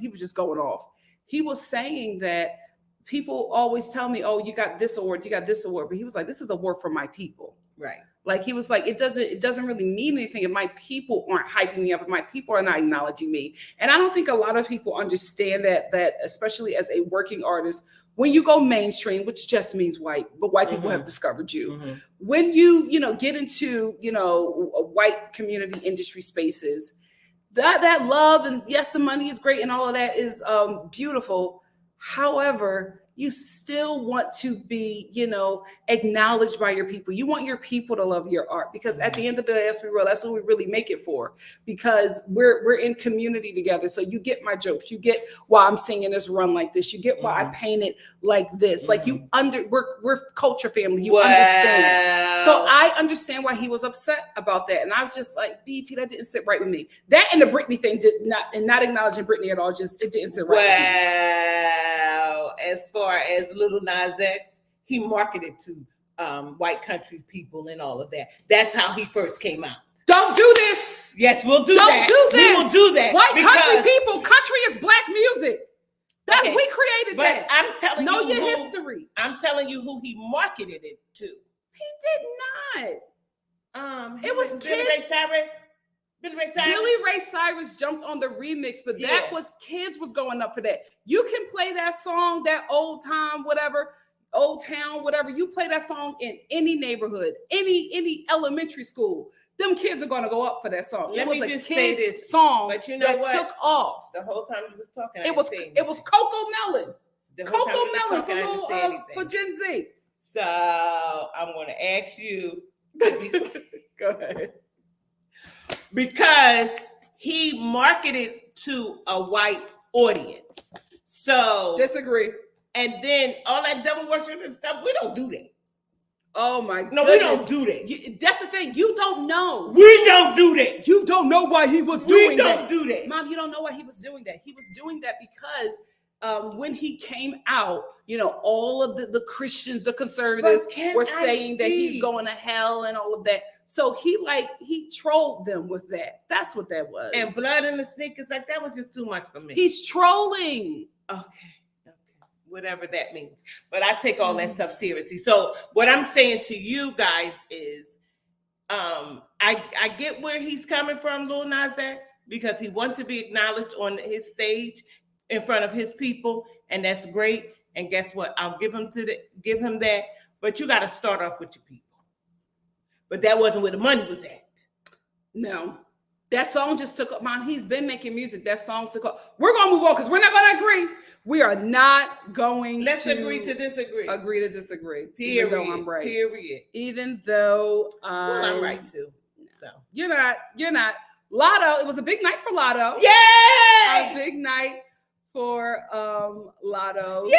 he was just going off. He was saying that people always tell me, oh, you got this award, but he was like, this is a award for my people. Right. Like he was like, it doesn't really mean anything if my people aren't hyping me up, if my people are not acknowledging me. And I don't think a lot of people understand that especially as a working artist, when you go mainstream, which just means white, but white people have discovered you. When you get into, white community industry spaces, that love and yes, the money is great and all of that is beautiful. However, you still want to be, acknowledged by your people. You want your people to love your art because at the end of the day, that's what we really make it for. Because we're in community together. So you get my jokes. You get why I'm singing this run like this. You get why I paint it like this. Like we're culture family. You understand. So I understand why he was upset about that. And I was just like, BT, that didn't sit right with me. That and the Britney thing not acknowledging Britney at all. It didn't sit right with me. As far as Little Nas X, he marketed to white country people and all of that. That's how he first came out. Don't do this. Yes, we'll do that. Don't do this. We will do that. White country people, country is black music. Okay, we created but that. I'm telling know you your history. I'm telling you who he marketed it to. He did not. It was Billy kids. Ray Cyrus. Billy Ray Cyrus jumped on the remix, but that was kids was going up for that. You can play that song, that old town, whatever, you play that song in any neighborhood, any elementary school. Them kids are going to go up for that song. It was a kids song but you know that what? took off. The whole time you was talking, it was Coco Melon. Coco Melon for Gen Z. So I'm going to ask you. Go ahead. Because he marketed to a white audience. So disagree. And then all that devil worship and stuff, we don't do that. Oh my God. No, we don't do that. That's the thing. You don't know. We don't do that. You don't know why he was doing that. We don't do that. Mom, you don't know why he was doing that. He was doing that because when he came out, all of the Christians, the conservatives were saying that he's going to hell and all of that. So he trolled them with that. That's what that was. And blood in the sneakers, like that was just too much for me. He's trolling. Okay. Whatever that means. But I take all that stuff seriously. So what I'm saying to you guys is I get where he's coming from, Lil Nas X, because he wants to be acknowledged on his stage in front of his people, and that's great. And guess what? I'll give him that. But you got to start off with your people. But that wasn't where the money was at. No. That song just took up. Mom, he's been making music. That song took up. We're going to move on because we're not going to agree. We are not going Let's agree to disagree. Agree to disagree. Period. Even though I'm right. Period. Even though I'm right too. So you're not. Lotto. It was a big night for Lotto. Yay! A big night for Lotto. Yay!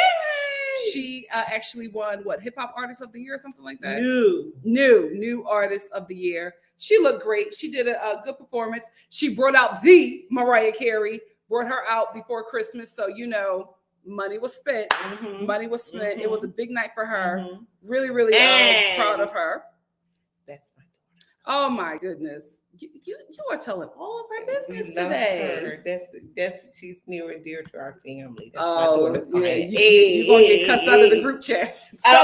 She actually won Hip Hop Artist of the Year or something like that. New Artist of the Year. She looked great. She did a good performance. She brought out the Mariah Carey, brought her out before Christmas. So, money was spent. Mm-hmm. Money was spent. Mm-hmm. It was a big night for her. Mm-hmm. Really, really proud of her. That's my daughter. Oh my goodness. You are telling all of her business today. That's she's near and dear to our family. That's my daughter's client. You're going to get cussed out of the group chat.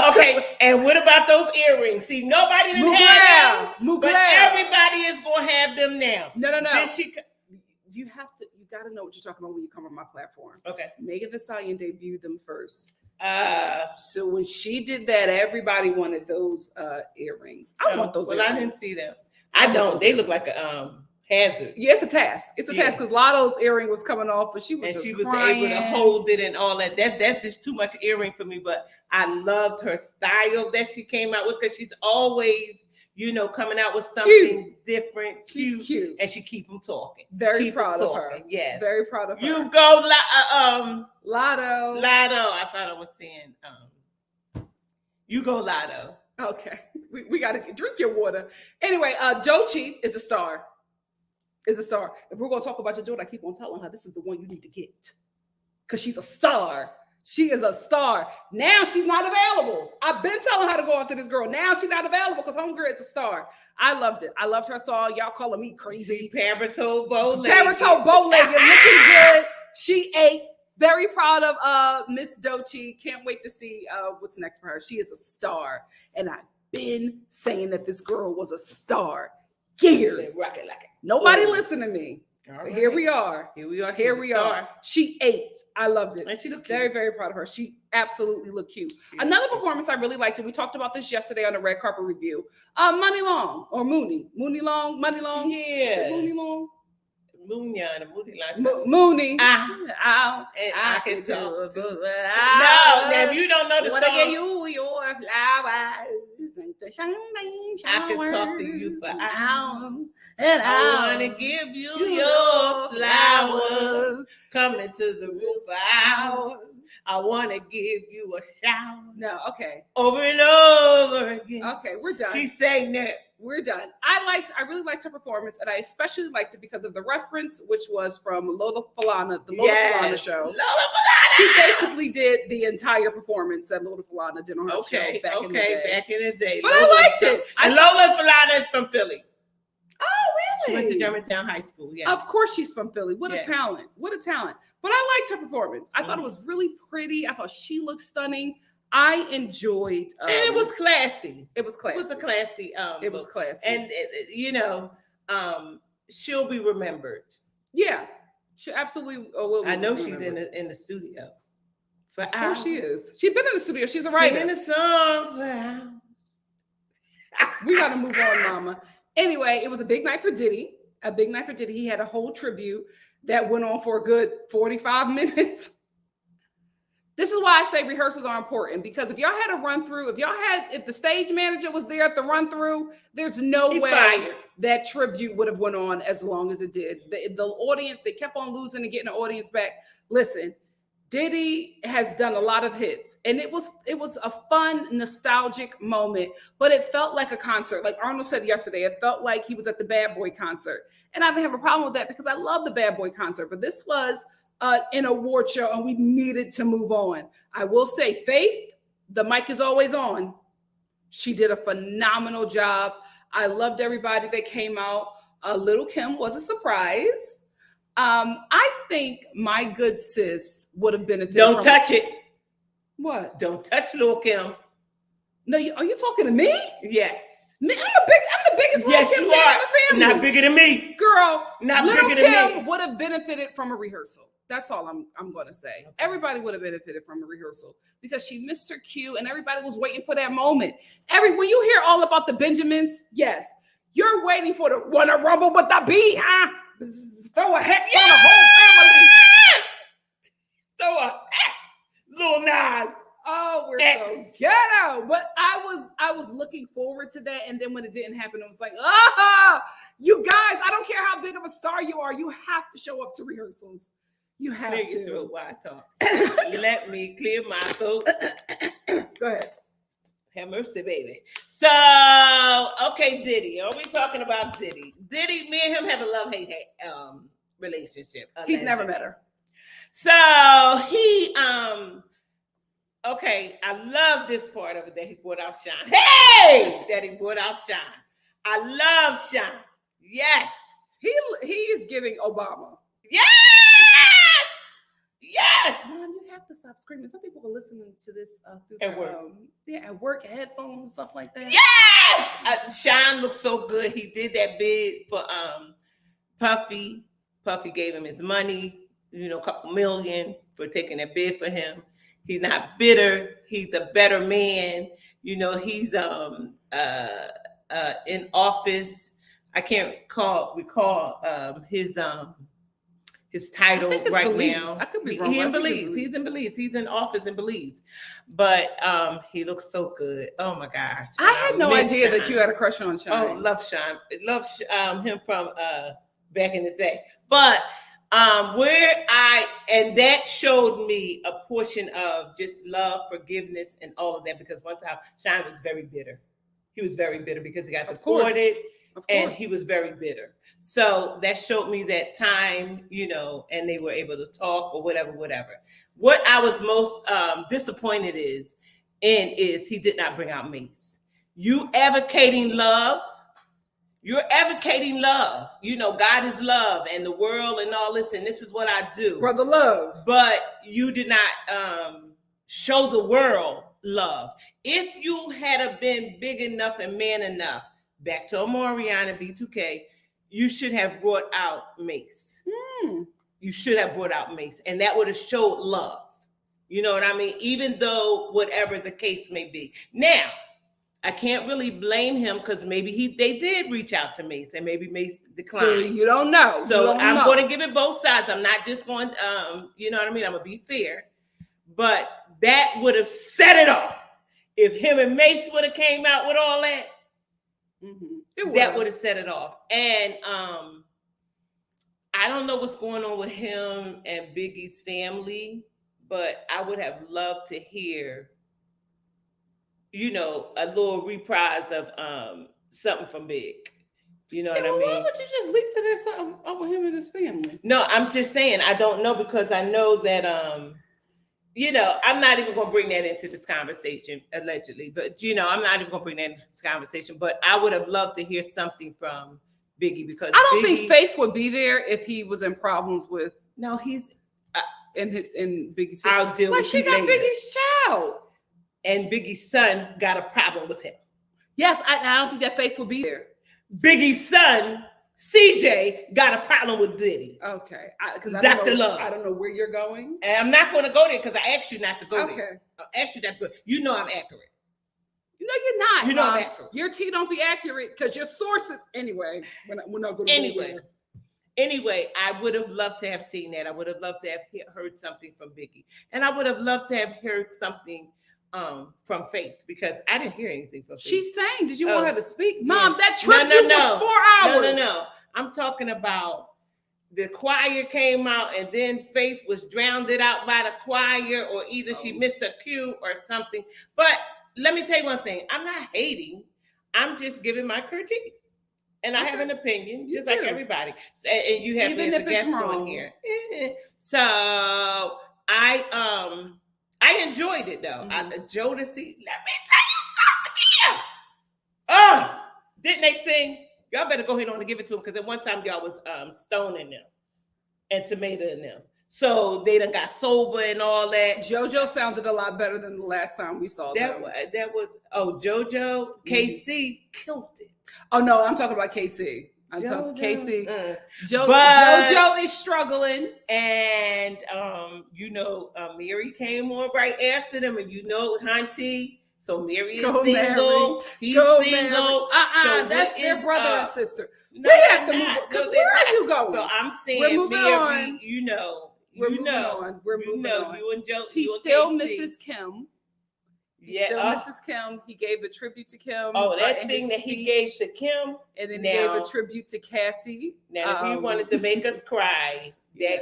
Okay. And what about those earrings? See, nobody didn't have them, but everybody is going to have them now. No. You got to know what you're talking about when you come on my platform. Okay. Megan Thee Stallion debuted them first. So when she did that, everybody wanted those earrings. I want those earrings. I didn't see them. I don't. They look like a hazard. Yeah, it's a task. It's a task because Lotto's earring was coming off, but she was crying. Able to hold it and all that. That's just too much earring for me. But I loved her style that she came out with because she's always, coming out with something different. She's cute. And she keep them talking. Very proud of her. Yes. Very proud of her. You go, Lotto. I thought I was saying, you go Lotto. Okay. We got to drink your water. Anyway, Jochi is a star. If we're going to talk about your daughter, I keep on telling her, this is the one you need to get. Because she's a star. She is a star. Now she's not available. I've been telling her to go after this girl. Now she's not available because homegirl is a star. I loved it. I loved her song. Y'all calling me crazy. Paratoe bow lady. Looking good. She ate. Very proud of Miss Doechii. Can't wait to see what's next for her. She is a star. And I've been saying that this girl was a star. Years. Nobody listened to me. Right. Here we are. Here we are. She ate. I loved it. And she looked very, cute. very proud of her. She absolutely looked cute. Another performance I really liked, and we talked about this yesterday on the red carpet review. Money Long or Mooney. Money Long. Yeah. Mooney Long. Mooney Long. Mooney. I can talk. No, if you don't know the song, give you your flowers. I can talk to you for hours. And I want to give you your flowers. Coming to the room for hours. I want to give you a shower. No, okay. Over and over again. Okay, we're done. She's saying that. We're done. I really liked her performance, and I especially liked it because of the reference, which was from Lola Falana, the Lola Falana show. Lola Falana! She basically did the entire performance that Lola Falana did on her show back in the day. Back in the day. But I liked it. And Lola Falana is from Philly. Oh, She really? went to Germantown High School. Yeah. Of course she's from Philly. What a talent. What a talent. But I liked her performance. I thought it was really pretty. I thought she looked stunning. I enjoyed and it was classy. It was classy. It was a classy it was classy. And she'll be remembered. Yeah. She absolutely will. I know she's in the studio. Of course she is. She's been in the studio. She's a writer. Singing a song for hours. We got to move on, mama. Anyway, it was a big night for Diddy. He had a whole tribute that went on for a good 45 minutes. This is why I say rehearsals are important, because if y'all had a run through, if the stage manager was there at the run through, there's no way that tribute would have went on as long as it did. The audience, they kept on losing and getting the audience back. Listen, Diddy has done a lot of hits, and it was a fun, nostalgic moment, but it felt like a concert. Like Arnold said yesterday, it felt like he was at the Bad Boy concert. And I didn't have a problem with that because I love the Bad Boy concert, but this was an award show and we needed to move on. I will say, Faith, the mic is always on. She did a phenomenal job. I loved everybody that came out. Little Kim was a surprise. I think my good sis would have benefited. Don't touch it. What? Don't touch Lil' Kim. No, are you talking to me? Yes. Me? I'm the biggest Lil' Kim fan in the family. Not bigger than me. Girl, not Little bigger than Kim me. would have benefited from a rehearsal. That's all I'm going to say. Okay. Everybody would have benefited from a rehearsal because she missed her cue and everybody was waiting for that moment. When you hear all about the Benjamins, yes, you're waiting for the wanna rumble with the bee, huh? Throw a hex on the whole family. Throw a hex, Lil Nas. Oh, we're so ghetto. But I was looking forward to that. And then when it didn't happen, it was like, you guys, I don't care how big of a star you are. You have to show up to rehearsals. You have to. Through why I talk. Let me clear my throat. Go ahead. Have mercy, baby. So, okay, Diddy. Are we talking about Diddy? Diddy, me and him have a love-hate relationship. He's never met her. So he okay, I love this part of it that he brought out Shine. Hey! That he brought out Shine. I love Shine. Yes. He is giving Obama. Yes! Yes! Mom, you have to stop screaming. Some people are listening to this through at work. At work, headphones and stuff like that. Yes! Shine looks so good. He did that bid for Puffy. Puffy gave him his money, a couple million for taking that bid for him. He's not bitter. He's a better man. He's in office. I can't recall his his title right Belize. now. I could be wrong. He in Belize. He's in Belize. He's in office in Belize. But he looks so good. Oh my gosh. I had no idea Sean. that you had a crush on Sean. Oh, love Sean. Love him from back in the day. But and that showed me a portion of just love, forgiveness, and all of that, because one time Sean was very bitter. He was very bitter because he got deported, and he was very bitter. So that showed me that time, and they were able to talk or whatever. What I was most disappointed is he did not bring out Mace. You advocating love. You're advocating love. God is love and the world and all this, and this is what I do. Brother love. But you did not show the world love. If you had been big enough and man enough, back to Omarion and B2K, you should have brought out Mace. You should have brought out Mace, and that would have showed love. You know what I mean? Even though whatever the case may be. Now, I can't really blame him because maybe they did reach out to Mace, and maybe Mace declined. So you don't know. So I'm going to give it both sides. I'm not just going, you know what I mean? I'm going to be fair. But that would have set it off. If him and Mace would have came out with all that, that would have set it off. And I don't know what's going on with him and Biggie's family, but I would have loved to hear, a little reprise of something from Big. You know what I mean? Why would you just leap to this something up with him and his family? No, I'm just saying I don't know, because I know that I'm not even going to bring that into this conversation, allegedly. But I'm not even going to bring that into this conversation. But I would have loved to hear something from Biggie, because I don't think Faith would be there if he was in problems with. No, he's in Biggie's. I'll deal with she got later. Biggie's child. And Biggie's son got a problem with him. Yes, I don't think that Faith will be there. Biggie's son, CJ, got a problem with Diddy. Okay, because Dr. Love. I don't know where you're going. And I'm not going to go there because I asked you not to go there. Okay. I asked you not to go. You know I'm accurate. No, you're not. You know I'm accurate. Your tea don't be accurate because your sources. Anyway, we're not going to anyway. go there. Anyway, I would have loved to have seen that. I would have loved to have heard something from Biggie. And I would have loved to have heard something from Faith, because I didn't hear anything from Faith. She sang. Did you want her to speak? Yeah. Mom, that tribute was 4 hours. No. I'm talking about the choir came out and then Faith was drowned out by the choir, or either she missed a cue or something. But let me tell you one thing. I'm not hating. I'm just giving my critique. And I have an opinion, just like everybody. And you have even if it's guest wrong on here. So I enjoyed it though. Jodeci, let me tell you something here. Didn't they sing? Y'all better go ahead on and give it to them, because at one time y'all was stoning them and tomato them. So they done got sober and all that. JoJo sounded a lot better than the last time we saw them. That was JoJo. KC killed it. Oh no, I'm talking about KC. I'm talking KC. JoJo is struggling, and Mary came on right after them, and Hunty. So Mary is single. He's single. So that's their brother and sister. No, we have to move. Because where are you going? So I'm saying, Mary, on. We're moving on. You and Joe. He still misses Kim. Yeah, still Mrs. Kim. He gave a tribute to Kim. Oh, that thing that he gave to Kim. And then he gave a tribute to Cassie. Now, if he wanted to make us cry,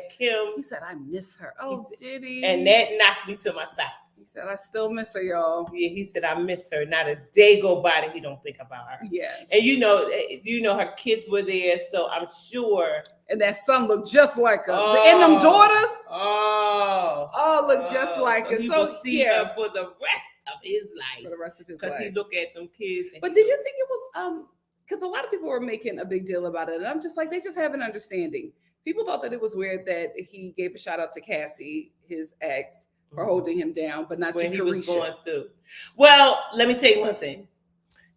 Kim. He said, I miss her. Oh, did he? And that knocked me to my side. He said, I still miss her, y'all. Yeah, he said, I miss her. Not a day go by that he don't think about her. Yes. And her kids were there, so I'm sure. And that son looked just like her. And them daughters. Look just like her. So he see her for the rest of his life. For the rest of his life. Because he look at them kids. But did you think it was because a lot of people were making a big deal about it, and I'm just like, they just have an understanding. People thought that it was weird that he gave a shout out to Cassie, his ex, for holding him down, but not when to Carisha. He was going through. Well, let me tell you one thing.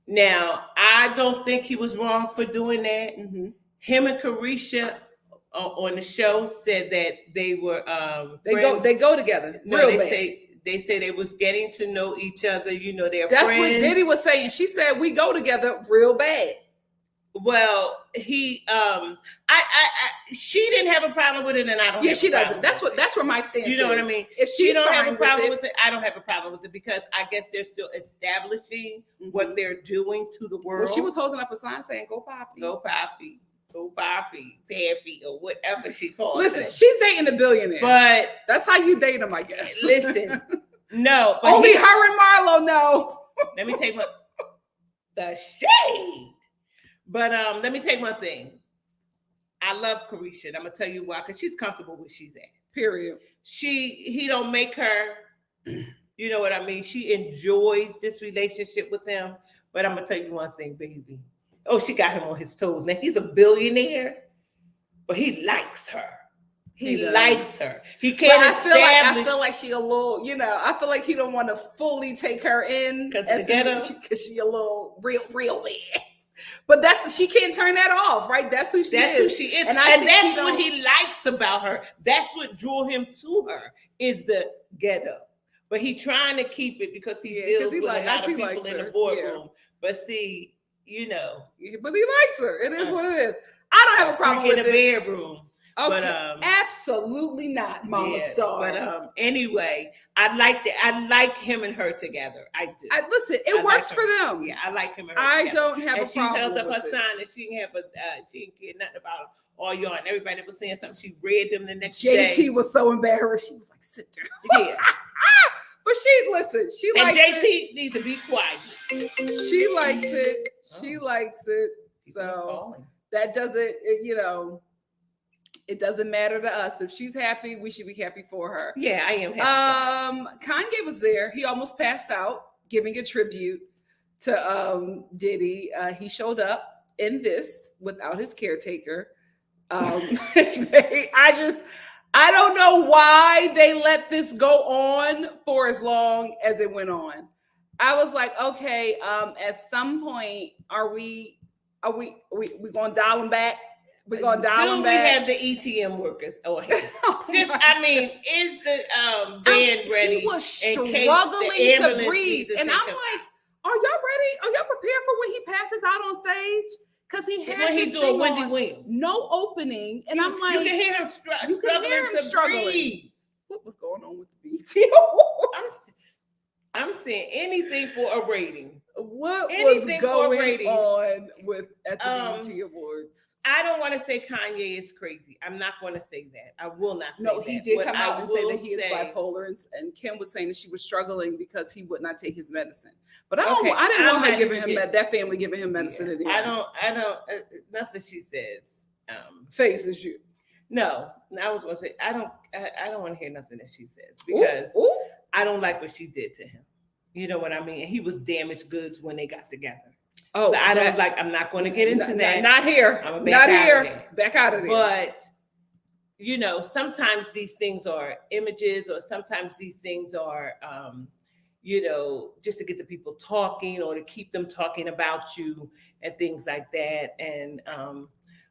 Now, I don't think he was wrong for doing that. Him and Carisha on the show said that they were they go together. No, they say they was getting to know each other. They're That's friends. What Diddy was saying. She said we go together real bad. Well, she didn't have a problem with it, and I don't. Yeah, she doesn't. That's where my stance is. You know what I mean? If she she's don't have fine a problem with with it, I don't have a problem with it because I guess they're still establishing what they're doing to the world. Well, she was holding up a sign saying, "Go Poppy, go Poppy, go Poppy, Pappy," or whatever she calls. Listen, it. she's dating a billionaire, but that's how you date him, I guess. Listen, no, but only her and Marlo know. Let me take the shade. But let me take one thing. I love Carisha, and I'm gonna tell you why, because she's comfortable where she's at. Period. He don't make her, you know what I mean? She enjoys this relationship with him. But I'm gonna tell you one thing, baby. Oh, she got him on his toes. Now he's a billionaire, but he likes her. He likes her. He can't I feel like she a little, I feel like he don't want to fully take her in because she a little real bad. But she can't turn that off, right? That's who she is. That's who she is. And that's what he likes about her. That's what drew him to her, is the ghetto. But he trying to keep it because he deals with a lot of people in the boardroom. Yeah. But see, But he likes her. It is what it is. I don't have a problem with in the bedroom. Okay. But, absolutely not, MomMA.Star. But anyway, I like him and her together. I do. Listen, it works for them. Yeah, I like him and her. I together. Don't have a problem. She held up with her sign, and she didn't care nothing about all y'all. And everybody was saying something. She read them the next day. JT was so embarrassed. She was like, "Sit down." Yeah. But she likes JT it. Needs to be quiet. She likes it. She likes it. So that doesn't, it doesn't matter to us. If she's happy, we should be happy for her. Yeah, I am happy. Kanye was there. He almost passed out, giving a tribute to Diddy. He showed up in this without his caretaker. I don't know why they let this go on for as long as it went on. I was like, okay, at some point, are we gonna dial them back? We're gonna dial them back. We have the ETM workers. Is the van ready? He was struggling to breathe, and I'm like, are y'all ready? Are y'all prepared for when he passes out on stage? Because he had when he's doing Wendy Williams, no opening, and I'm like, you can hear him struggling. Breathe. What was going on with the BT? I'm saying anything for a rating. What was going on at the BET Awards? I don't want to say Kanye is crazy. I'm not going to say that. I will not say that. No, he did come out and say that he is bipolar, and Kim was saying that she was struggling because he would not take his medicine. But I didn't want her giving him that family giving him medicine anymore. I don't. Nothing she says phases you. No, I was going to say I don't want to hear nothing that she says because I don't like what she did to him. You know what I mean? And he was damaged goods when they got together. Oh, so I'm not going to get into that. Not here. I'm not here. Back out of there. But, sometimes these things are images, or sometimes these things are, just to get the people talking or to keep them talking about you and things like that. And,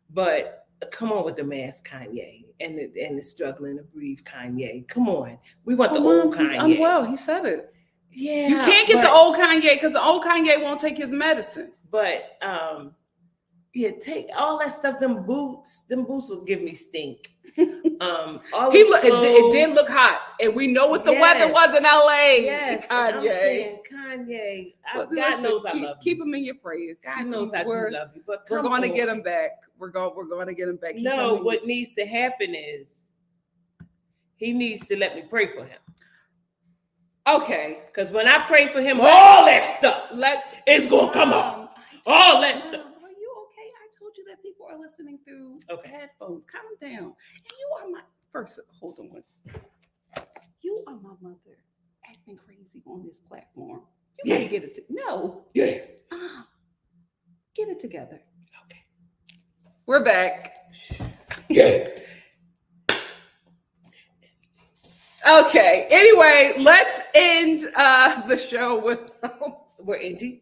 but come on with the mask Kanye and the struggling to breathe Kanye. Come on. We want the old Kanye. He's unwell. He said it. Yeah. You can't get the old Kanye because the old Kanye won't take his medicine. But take all that stuff. Them boots will give me stink. It did look hot, and we know what the weather was in LA. Yes, Kanye. I'm saying Kanye. God knows I love you. Keep him in your praise. God knows I do love you. But we're going to get him back. We're going to get him back. No, what needs to happen is he needs to let me pray for him. Okay. Because when I pray for him, all that stuff it's going to come out. All that stuff. Are you okay? I told you that people are listening through headphones. Calm down. And you are my first. Hold on. You are my mother acting crazy on this platform. You gotta get it. No. Yeah. Get it together. Okay. We're back. Yeah. Okay. Anyway, let's end the show with we're ending.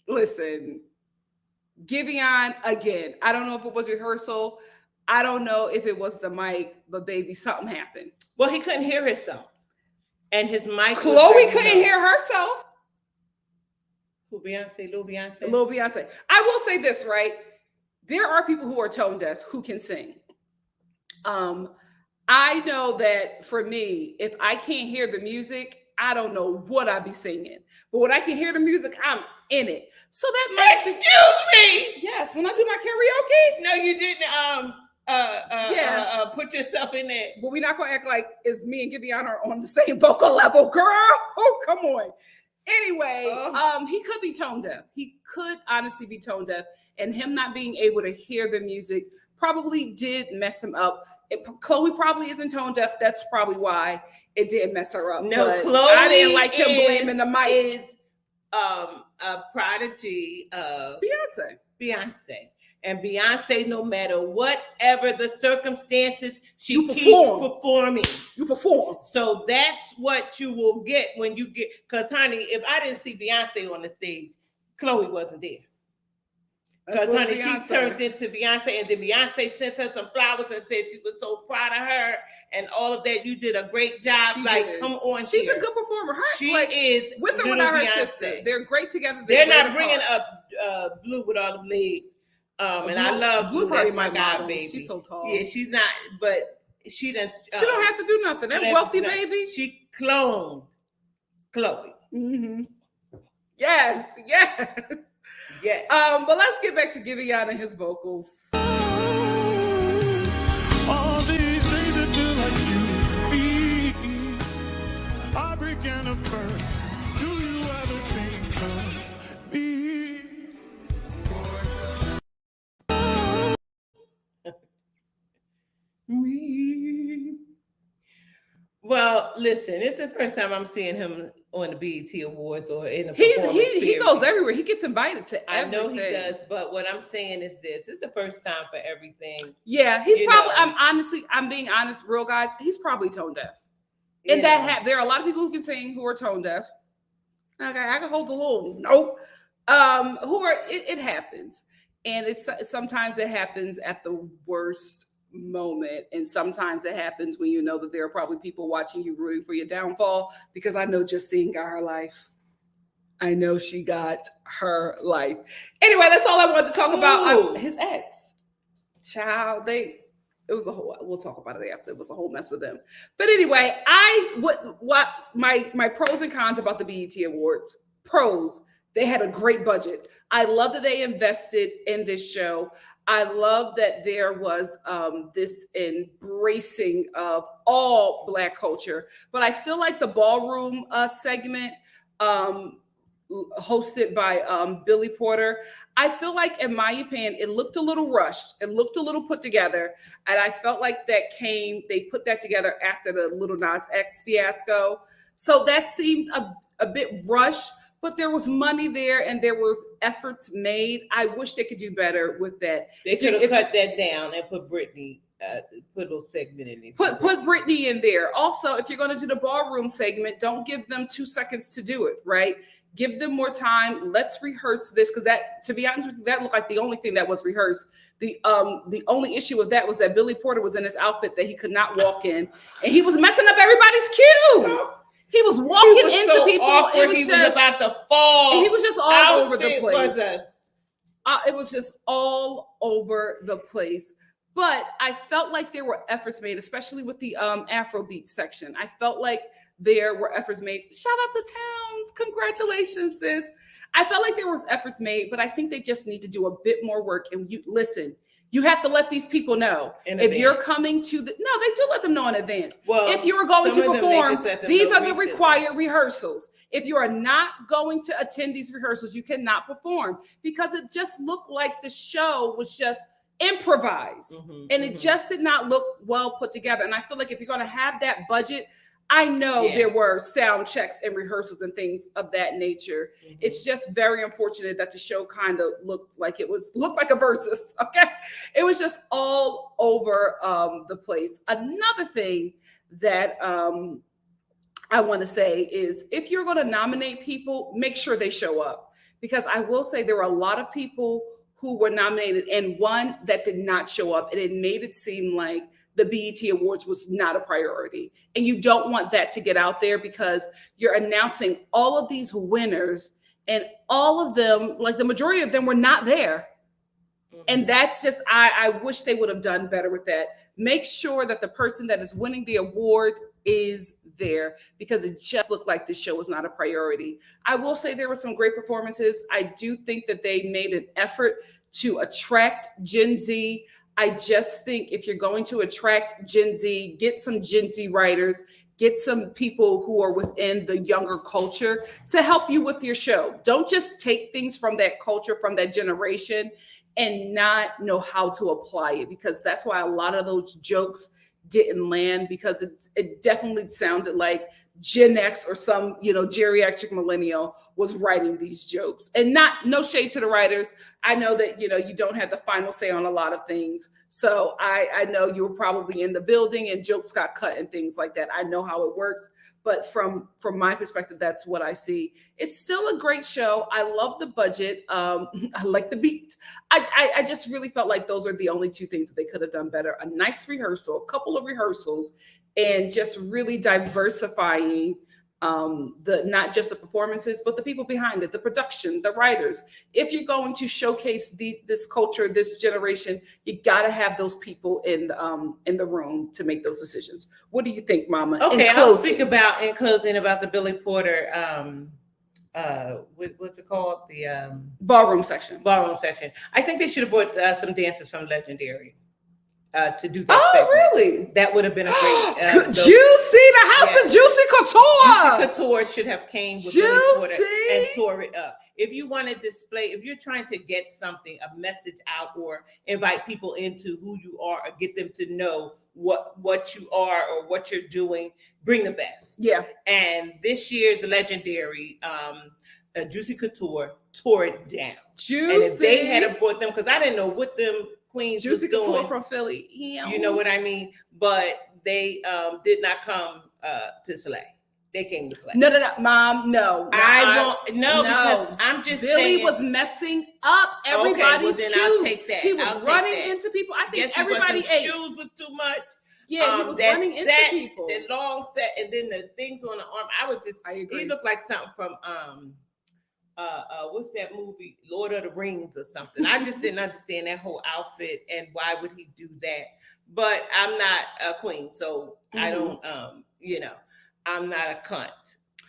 Listen, Giveon again. I don't know if it was rehearsal. I don't know if it was the mic, but baby, something happened. Well, he couldn't hear himself, and his mic. Chloe couldn't hear herself. Who, Beyonce? Lil Beyonce? Lil Beyonce. I will say this, right? There are people who are tone deaf who can sing. I know that for me, if I can't hear the music, I don't know what I'd be singing. But when I can hear the music, I'm in it. So that might Excuse me. Yes, when I do my karaoke. No, you didn't. Put yourself in there. But we're not gonna act like it's me and Gideon on the same vocal level, girl. Oh, come on. Anyway, he could be tone deaf. He could honestly be tone deaf, and him not being able to hear the music probably did mess him up. Chloe probably isn't tone deaf. That's probably why it did mess her up. No, but Chloe I didn't like him blaming the mic. Is a prodigy of Beyonce. And Beyonce, no matter whatever the circumstances, she keeps performing. You perform. So that's what you will get when you get, because honey, if I didn't see Beyonce on the stage, Chloe wasn't there. Because honey, she turned into Beyonce, and then Beyonce sent her some flowers and said she was so proud of her and all of that. You did a great job. Come on, she's a good performer. She is with or without her sister. They're great together. They're not bringing up Blue with all the legs. And I love Blue. That's my god, baby. She's so tall. Yeah, she's not, but she didn't. She don't have to do nothing. That wealthy baby. She cloned Chloe. Mm-hmm. Yes. Yes. But let's get back to Gideon and his vocals. All these things that feel like you, I began at first. Do you ever think of me? Well, listen, it's the first time I'm seeing him on the BET Awards or in a he goes everywhere. He gets invited to everything. I know he does, but what I'm saying is this: it's the first time for everything. Yeah, he's probably. I'm being honest, real guys. He's probably tone deaf, and there are a lot of people who can sing who are tone deaf. Okay, I can hold the little nope. It happens, and sometimes it happens at the worst moment, and sometimes it happens when you know that there are probably people watching you rooting for your downfall, because I know Justine got her life. I know she got her life. Anyway, that's all I wanted to talk about. His ex child, we'll talk about it after. It was a whole mess with them. But anyway, what my pros and cons about the BET Awards. Pros, they had a great budget. I love that they invested in this show. I love that there was this embracing of all Black culture. But I feel like the ballroom segment hosted by Billy Porter, I feel like, in my opinion, it looked a little rushed. It looked a little put together. And I felt like they put that together after the Lil Nas X fiasco. So that seemed a bit rushed. But there was money there and there was efforts made. I wish they could do better with that. They could have cut that down and put Britney, put a little segment in there. Put Britney in there. Also, if you're going to do the ballroom segment, don't give them 2 seconds to do it, right? Give them more time. Let's rehearse this, because that, to be honest with you, that looked like the only thing that was rehearsed. The only issue with that was that Billy Porter was in this outfit that he could not walk in, and he was messing up everybody's cue. He was walking into people. Awkward. He was about to fall. And he was just all over the place. It was just all over the place. But I felt like there were efforts made, especially with the Afrobeat section. I felt like there were efforts made. Shout out to Towns. Congratulations, sis. I felt like there was efforts made, but I think they just need to do a bit more work. And you have to let these people know if you're coming to they do let them know in advance. Well, if you are going to perform, these are the required rehearsals. If you are not going to attend these rehearsals, you cannot perform, because it just looked like the show was just improvised and it just did not look well put together. And I feel like if you're going to have that budget, I know there were sound checks and rehearsals and things of that nature. It's just very unfortunate that the show kind of looked like a VERZUZ. Okay, it was just all over the place. Another thing that I want to say is, if you're going to nominate people, make sure they show up, because I will say there were a lot of people who were nominated and one that did not show up, and it made it seem like the BET Awards was not a priority. And you don't want that to get out there, because you're announcing all of these winners and all of them, like the majority of them, were not there. And that's just, I wish they would have done better with that. Make sure that the person that is winning the award is there, because it just looked like this show was not a priority. I will say there were some great performances. I do think that they made an effort to attract Gen Z. I just think if you're going to attract Gen Z, get some Gen Z writers, get some people who are within the younger culture to help you with your show. Don't just take things from that culture, from that generation, and not know how to apply it, because that's why a lot of those jokes didn't land, because it definitely sounded like Gen X or some, geriatric millennial was writing these jokes. And no shade to the writers. I know that, you don't have the final say on a lot of things. So I know you were probably in the building and jokes got cut and things like that. I know how it works. But from my perspective, that's what I see. It's still a great show. I love the budget. I like the beat. I just really felt like those are the only two things that they could have done better. A nice rehearsal, a couple of rehearsals, and just really diversifying not just the performances, but the people behind it, the production, the writers. If you're going to showcase this culture, this generation, you got to have those people in the room to make those decisions. What do you think, Mama? Okay, I'll speak about in closing about the Billy Porter. What's it called? The ballroom section. Ballroom section. I think they should have brought some dancers from Legendary. To do that. Oh, segment. Really? That would have been a great. Juicy, the house of Juicy Couture. Juicy Couture should have came with Billy Porter and tore it up. If you want to display, if you're trying to get something, a message out, or invite people into who you are, or get them to know what you are or what you're doing, bring the best. Yeah. And this year's Legendary, Juicy Couture tore it down. Juicy. And if they had brought them, because I didn't know what them Queens Juicy was doing. Couture from Philly. You know what I mean? But they did not come to slay. They came to play. No, Mom, no. Because I'm just Billy saying. was messing up everybody's then cues. I'll take that. He was running into people. I think everybody ate. Shoes was too much. Yeah, he was running into people. The long set, and then the things on the arm. I agree. He looked like something from what's that movie, Lord of the Rings or something. I just didn't understand that whole outfit and why would he do that. But I'm not a queen, so I don't I'm not a cunt.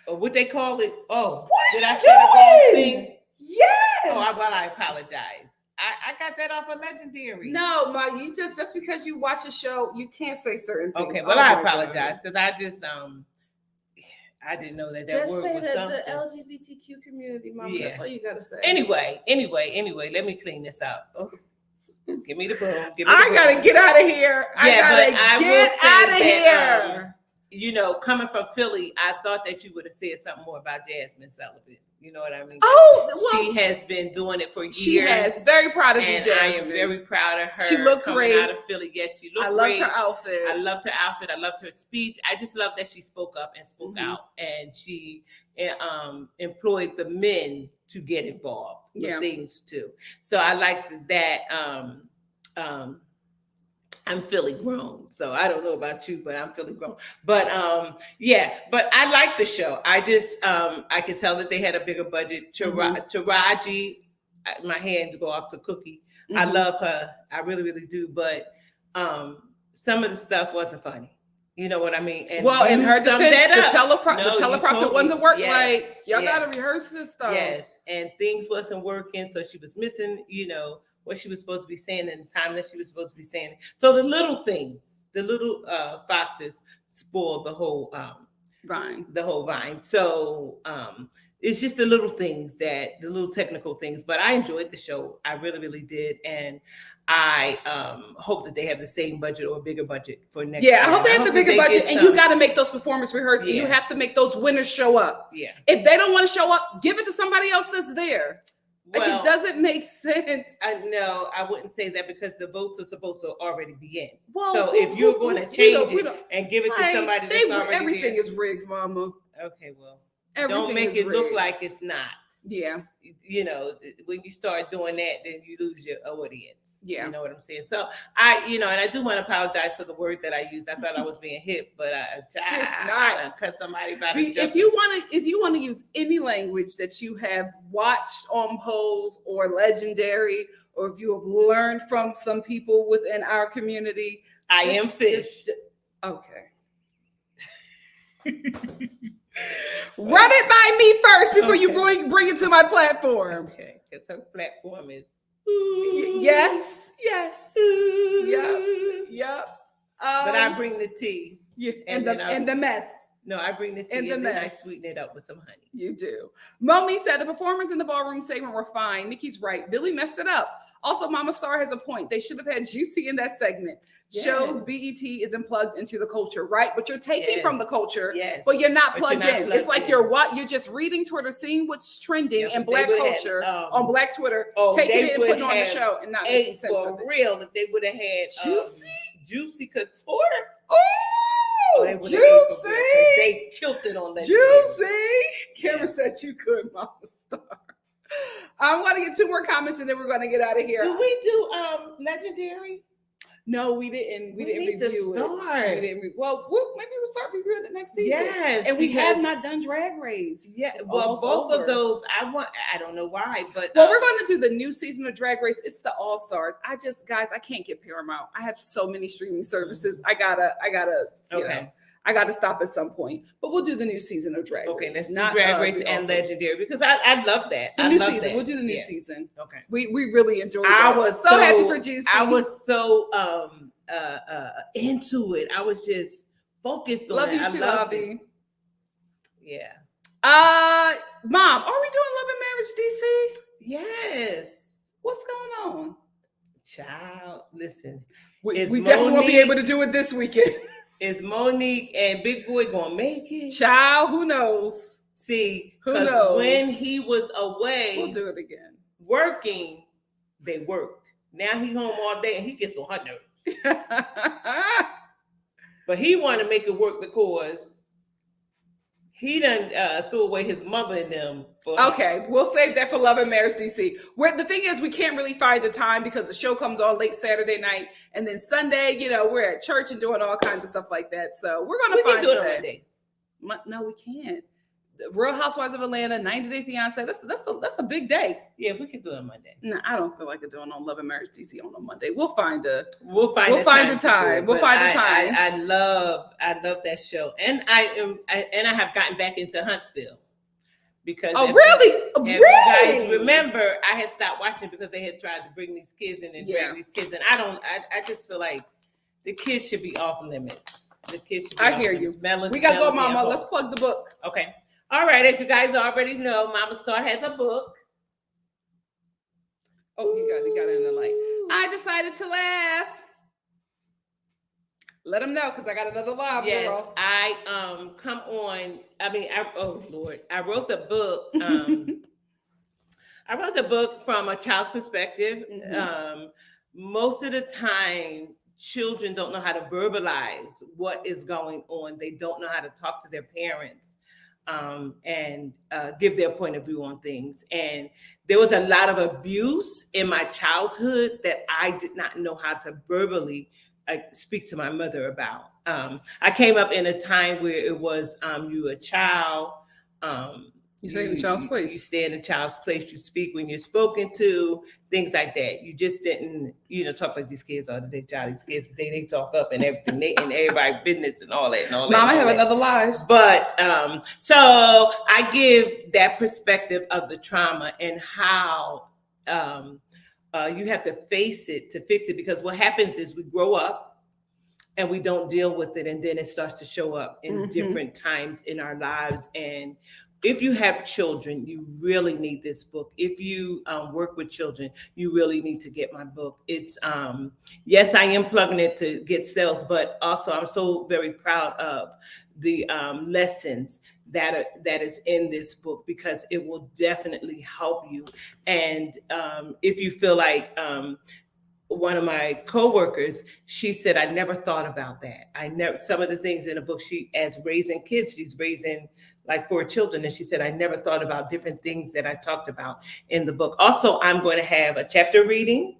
Or what they call it. Oh, did I say the wrong thing? Yes. Oh, I apologize. I got that off of Legendary. No, Ma, you just because you watch a show, you can't say certain things. Okay, well, I apologize because I just I didn't know that just word say was that something. The LGBTQ community, Mama. Yeah. That's all you gotta say. Anyway, let me clean this up. Oh, give me the broom. I gotta get out of here. I gotta get out of here. Coming from Philly, I thought that you would have said something more about Jasmine Sullivan. You know what I mean? Oh, well, she has been doing it for years. She has. Very proud of you, Jasmine. I am very proud of her. She looked great. Out of Philly. Yes, she looked great. I loved her outfit. I loved her outfit. I loved her speech. I just love that she spoke up and spoke out, and she employed the men to get involved with things too. So I liked that. I'm Philly grown, so I don't know about you, but I'm Philly grown. But but I like the show. I just I could tell that they had a bigger budget. Taraji, my hands go off to Cookie. I love her. I really, really do. But some of the stuff wasn't funny. You know what I mean? And in her defense, the teleprompter wasn't working right. Y'all gotta rehearse this stuff. Yes, and things wasn't working, so she was missing, what she was supposed to be saying in the time that she was supposed to be saying it. So the little things, the little foxes spoiled the whole vine. So it's just the little things, the little technical things. But I enjoyed the show. I really, really did. And I hope that they have the same budget or a bigger budget for next year. I hope they have the bigger budget. And you got to make those performance rehearsals. You have to make those winners show up. Yeah. If they don't want to show up, give it to somebody else that's there. It doesn't make sense. No, I wouldn't say that because the votes are supposed to already be in. Well, so if you're going to change it and give it to somebody that's already everything there, is rigged, Mama. Okay, well, Everything don't make is it look rigged. like it's not. Yeah. You know, when you start doing that, then you lose your audience. Yeah. You know what I'm saying? So and I do want to apologize for the word that I used. I thought I was being hip, but I cut somebody by the if you want to use any language that you have watched on Pose or Legendary, or if you have learned from some people within our community, I am fish. Okay. Run it by me first before you bring it to my platform. Okay, because her platform is yes. Yep. But I bring the tea. Yeah, and the mess. No, I bring the tea and then I sweeten it up with some honey. You do. Mommy said the performance in the ballroom segment were fine. Nikki's right. Billy messed it up. Also, MomMA.Star has a point. They should have had Juicy in that segment. Yes. Shows BET isn't plugged into the culture, right? But you're taking from the culture, but you're not plugged in. It's like you're just reading Twitter, seeing what's trending in Black culture on Black Twitter, taking it and putting on the show and not making sense of it. For real, if they would have had Juicy Couture. Oh, Juicy! They killed it on Legendary. Juicy! Cameron said you could, MomMA.Star. I want to get 2 more comments and then we're going to get out of here. Do we do Legendary? No, we didn't. We didn't review it. Well, maybe we'll start reviewing it next season. Yes, and we have not done Drag Race. Yes, well, both of those I don't know why, but we're going to do the new season of Drag Race. It's the All Stars. Guys, I can't get Paramount. I have so many streaming services. I gotta. I got to stop at some point, but we'll do the new season of Drag Race. Okay, let's do Drag Race and Legendary because I love that. The new season. We'll do the new season. Okay. We really enjoyed it. I was so happy for GC. I was so into it. I was just focused on it. Love you too, Avi. Yeah. Mom, are we doing Love and Marriage DC? Yes. What's going on? Child, listen. We definitely won't be able to do it this weekend. Is Monique and Big Boy gonna make it? Child, who knows? See, who knows? When he was away, we'll do it again. Working, they worked. Now he home all day and he gets on her nerves. But he wanted to make it work because he done threw away his mother and them. We'll save that for Love and Marriage DC. The thing is, we can't really find the time because the show comes on late Saturday night, and then Sunday, we're at church and doing all kinds of stuff like that. So we're gonna find do it on Monday. No, we can't. The Real Housewives of Atlanta, 90 Day Fiance. That's a big day. Yeah, we can do it on Monday. No, I don't feel like doing on Love and Marriage DC on a Monday. We'll find the time. I love that show, and I have gotten back into Huntsville because really? You guys remember I had stopped watching because they had tried to bring these kids in and drag these kids in. I just feel like the kids should be off limits. The kids should be I hear you. We gotta go, Mama. Let's plug the book. Okay. All right, as you guys already know, MomMA.Star has a book. Oh, you got it in the light. I decided to laugh. Let them know because I got another live. Yes, girl. I come on. I mean, oh Lord, I wrote the book. I wrote the book from a child's perspective. Mm-hmm. Most of the time, children don't know how to verbalize what is going on. They don't know how to talk to their parents. And give their point of view on things. And there was a lot of abuse in my childhood that I did not know how to verbally speak to my mother about. I came up in a time where it was you a child. You stay in a child's place. You stay in a child's place. You speak when you're spoken to, things like that. You just didn't, talk like these kids are today. These kids today, they talk up and everything, and everybody's business and all that. Mom, I have another live. But so I give that perspective of the trauma and how you have to face it to fix it. Because what happens is we grow up and we don't deal with it, and then it starts to show up in different times in our lives. And if you have children, you really need this book. If you work with children, you really need to get my book. It's yes, I am plugging it to get sales, but also I'm so very proud of the lessons that is in this book, because it will definitely help you. And if you feel like one of my coworkers, she said, I never thought about that. Some of the things in the book, as raising kids, she's raising like 4 children. And she said, I never thought about different things that I talked about in the book. Also, I'm going to have a chapter reading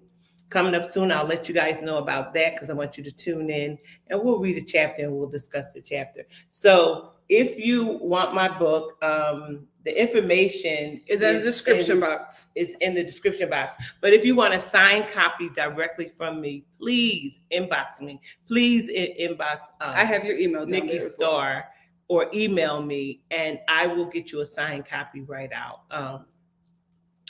coming up soon. I'll let you guys know about that because I want you to tune in and we'll read a chapter and we'll discuss the chapter. So if you want my book, the information is in the description box. It's in the description box. But if you want a signed copy directly from me, please inbox me. Please inbox. I have your email, NikkiStar, or email me, and I will get you a signed copy right out.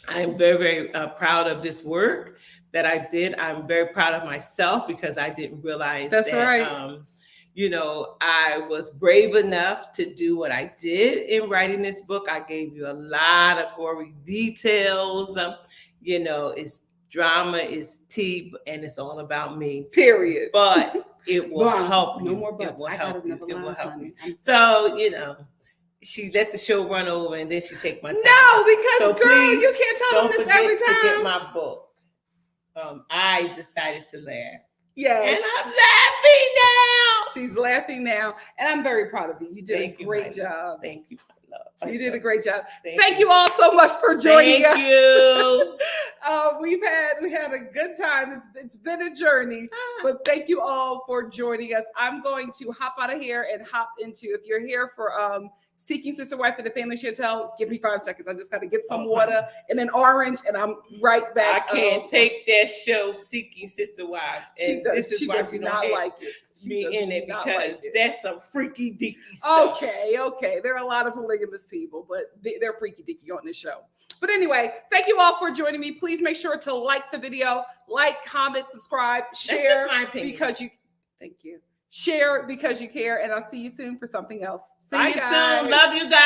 I'm very, very proud of this work that I did. I'm very proud of myself because I didn't realize that's that, right. You know, I was brave enough to do what I did in writing this book. I gave you a lot of gory details. You know, it's drama, it's tea, and it's all about me. Period. But it will help you. No more buts. It will I help you. It will help you. So, you know, she let the show run over and then she take my time. No, because so girl, you can't tell them this every time. To get my book. I decided to laugh. Yes. And I'm laughing now. She's laughing now. And I'm very proud of you. You did a great job. Thank you, my love. You did a great job. Thank you all so much for joining us. Thank you. We had a good time. It's been a journey, but thank you all for joining us. I'm going to hop out of here and hop into, if you're here for Seeking Sister Wife at the Family Chantel, give me 5 seconds. I just got to get some water and an orange, and I'm right back. I can't take that show, Seeking Sister Wives. She does not like it. Me in it because that's some freaky deaky stuff. Okay. There are a lot of polygamous people, but they're freaky deaky on this show. But anyway, thank you all for joining me. Please make sure to like the video, comment, subscribe, share. That's just my opinion. Thank you. Share because you care, and I'll see you soon for something else. See you soon. Love you guys.